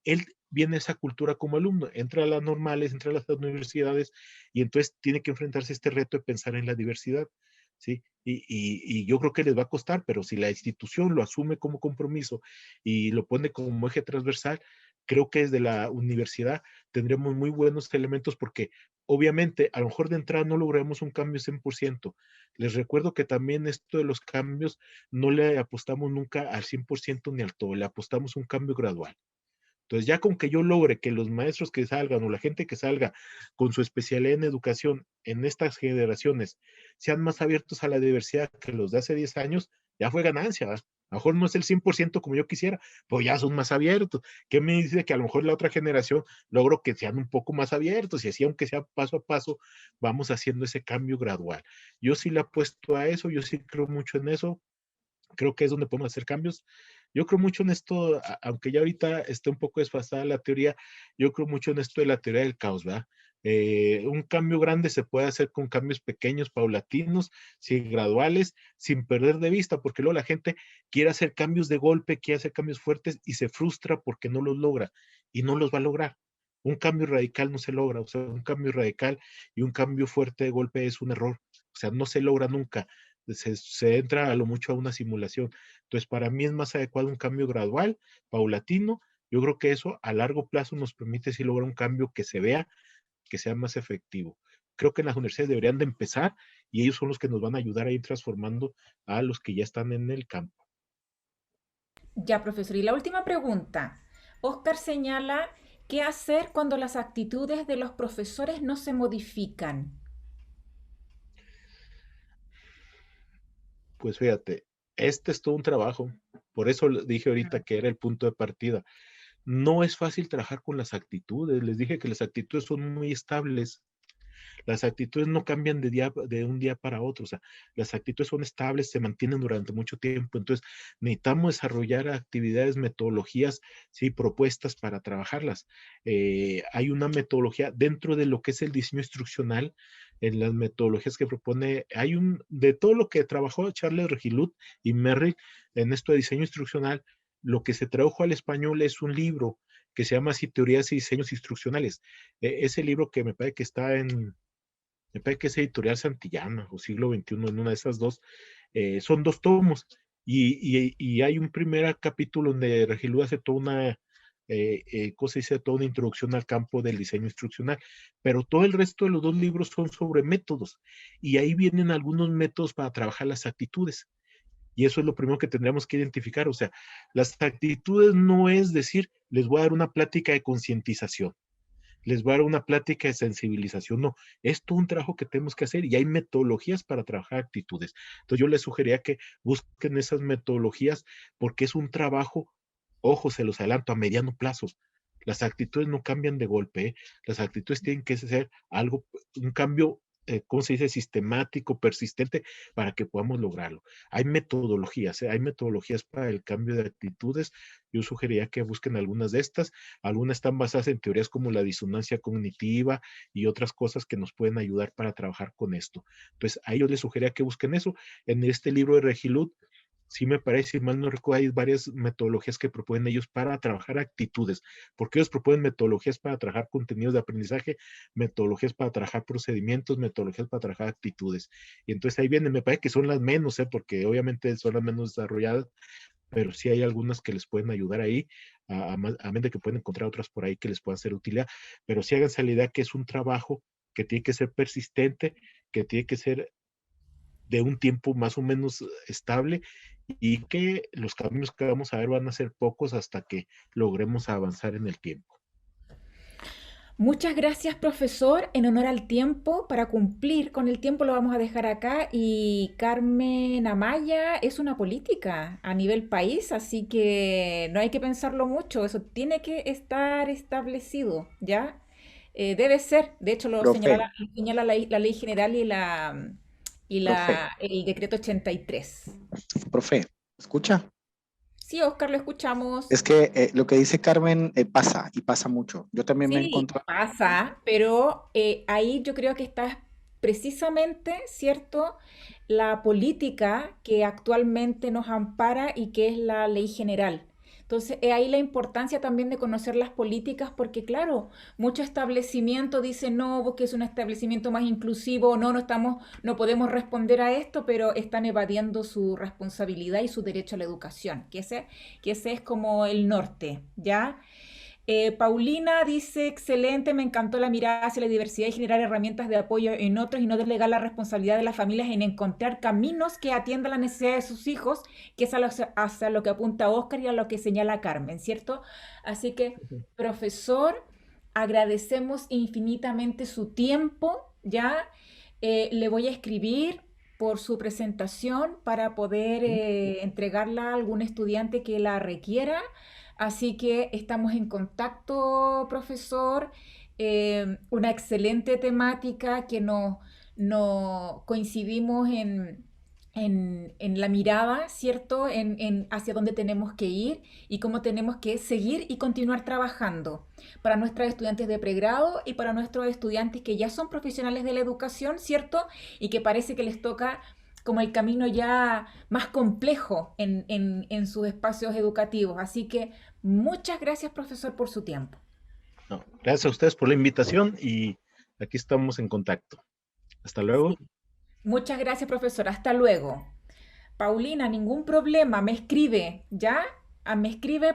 Él viene a esa cultura como alumno, entra a las normales, entra a las universidades y entonces tiene que enfrentarse a este reto de pensar en la diversidad. ¿Sí? Y yo creo que les va a costar, pero si la institución lo asume como compromiso y lo pone como eje transversal, creo que desde la universidad tendremos muy buenos elementos porque obviamente a lo mejor de entrada no lograremos un cambio 100%. Les recuerdo que también esto de los cambios no le apostamos nunca al 100% ni al todo, le apostamos un cambio gradual. Entonces, ya con que yo logre que los maestros que salgan o la gente que salga con su especialidad en educación en estas generaciones sean más abiertos a la diversidad que los de hace 10 años, ya fue ganancia. ¿Verdad? A lo mejor no es el 100% como yo quisiera, pero ya son más abiertos. ¿Qué me dice que a lo mejor la otra generación logro que sean un poco más abiertos y así, aunque sea paso a paso, vamos haciendo ese cambio gradual? Yo sí le apuesto a eso, yo sí creo mucho en eso, creo que es donde podemos hacer cambios. Yo creo mucho en esto, aunque ya ahorita esté un poco desfasada la teoría, yo creo mucho en esto de la teoría del caos, ¿verdad? Un cambio grande se puede hacer con cambios pequeños, paulatinos, sí, graduales, sin perder de vista, porque luego la gente quiere hacer cambios de golpe, quiere hacer cambios fuertes y se frustra porque no los logra y no los va a lograr. Un cambio radical no se logra, o sea, un cambio radical y un cambio fuerte de golpe es un error, o sea, no se logra nunca se entra a lo mucho a una simulación. Entonces, para mí es más adecuado un cambio gradual, paulatino. Yo creo que eso a largo plazo nos permite sí lograr un cambio que se vea, que sea más efectivo. Creo que las universidades deberían de empezar y ellos son los que nos van a ayudar a ir transformando a los que ya están en el campo. Ya, profesor. Y la última pregunta. Oscar señala qué hacer cuando las actitudes de los profesores no se modifican. Pues fíjate, este es todo un trabajo. Por eso dije ahorita que era el punto de partida. No es fácil trabajar con las actitudes. Les dije que las actitudes son muy estables. Las actitudes no cambian de un día para otro, o sea, las actitudes son estables, se mantienen durante mucho tiempo, entonces necesitamos desarrollar actividades, metodologías, sí, propuestas para trabajarlas. Hay una metodología dentro de lo que es el diseño instruccional, en las metodologías que propone, de todo lo que trabajó Charles Regilud y Merrill en esto de diseño instruccional, lo que se tradujo al español es un libro que se llama así Teorías y Diseños Instruccionales. Ese libro que me parece que está me parece que es editorial Santillana o siglo XXI, en una de esas dos, son 2 tomos y hay un primer capítulo donde Regilú hace toda una, cosa dice, toda una introducción al campo del diseño instruccional, pero todo el resto de los 2 libros son sobre métodos y ahí vienen algunos métodos para trabajar las actitudes. Y eso es lo primero que tendríamos que identificar. O sea, las actitudes no es decir, les voy a dar una plática de concientización, les voy a dar una plática de sensibilización. No, es todo un trabajo que tenemos que hacer y hay metodologías para trabajar actitudes. Entonces yo les sugeriría que busquen esas metodologías porque es un trabajo, ojo, se los adelanto, a mediano plazo. Las actitudes no cambian de golpe, ¿eh? Las actitudes tienen que ser algo, un cambio, ¿cómo se dice? Sistemático, persistente, para que podamos lograrlo. Hay metodologías para el cambio de actitudes. Yo sugeriría que busquen algunas de estas. Algunas están basadas en teorías como la disonancia cognitiva y otras cosas que nos pueden ayudar para trabajar con esto. Entonces, a ellos les sugería que busquen eso. En este libro de Regilud sí me parece, si mal no recuerdo, hay varias metodologías que proponen ellos para trabajar actitudes, porque ellos proponen metodologías para trabajar contenidos de aprendizaje, metodologías para trabajar procedimientos, metodologías para trabajar actitudes. Y entonces ahí vienen, me parece que son las menos, porque obviamente son las menos desarrolladas, pero sí hay algunas que les pueden ayudar ahí, a menos de que pueden encontrar otras por ahí que les puedan ser utilidad, pero sí háganse la idea que es un trabajo que tiene que ser persistente, que tiene que ser de un tiempo más o menos estable y que los caminos que vamos a ver van a ser pocos hasta que logremos avanzar en el tiempo. Muchas gracias, profesor. En honor al tiempo, para cumplir con el tiempo lo vamos a dejar acá. Y Carmen Amaya es una política a nivel país, así que no hay que pensarlo mucho. Eso tiene que estar establecido, ¿ya? Debe ser. De hecho, Profe, lo señala la ley general profe, el decreto 83. profe, ¿escucha? Sí, Oscar, lo escuchamos. Es que lo que dice Carmen pasa y pasa mucho. Yo también me he Sí, encontrado. pasa, pero ahí yo creo que está precisamente, ¿cierto? La política que actualmente nos ampara y que es la ley general. Entonces, ahí la importancia también de conocer las políticas, porque claro, muchos establecimientos dicen, no, vos que es un establecimiento más inclusivo, no, no podemos responder a esto, pero están evadiendo su responsabilidad y su derecho a la educación, que ese es como el norte, ¿ya? Paulina dice, excelente, me encantó la mirada hacia la diversidad y generar herramientas de apoyo en otros y no delegar la responsabilidad de las familias en encontrar caminos que atiendan las necesidades de sus hijos, que es hacia lo que apunta Oscar y a lo que señala Carmen, ¿cierto? Así que, profesor, agradecemos infinitamente su tiempo, ¿ya? Le voy a escribir por su presentación para poder entregarla a algún estudiante que la requiera. Así que estamos en contacto, profesor. Una excelente temática que no coincidimos en la mirada, ¿cierto? Hacia dónde tenemos que ir y cómo tenemos que seguir y continuar trabajando para nuestros estudiantes de pregrado y para nuestros estudiantes que ya son profesionales de la educación, ¿cierto? Y que parece que les toca como el camino ya más complejo en sus espacios educativos. Así que muchas gracias, profesor, por su tiempo. No, gracias a ustedes por la invitación y aquí estamos en contacto. Hasta luego. Sí. Muchas gracias, profesor. Hasta luego. Paulina, ningún problema. Me escribe, ¿ya? Me escribe.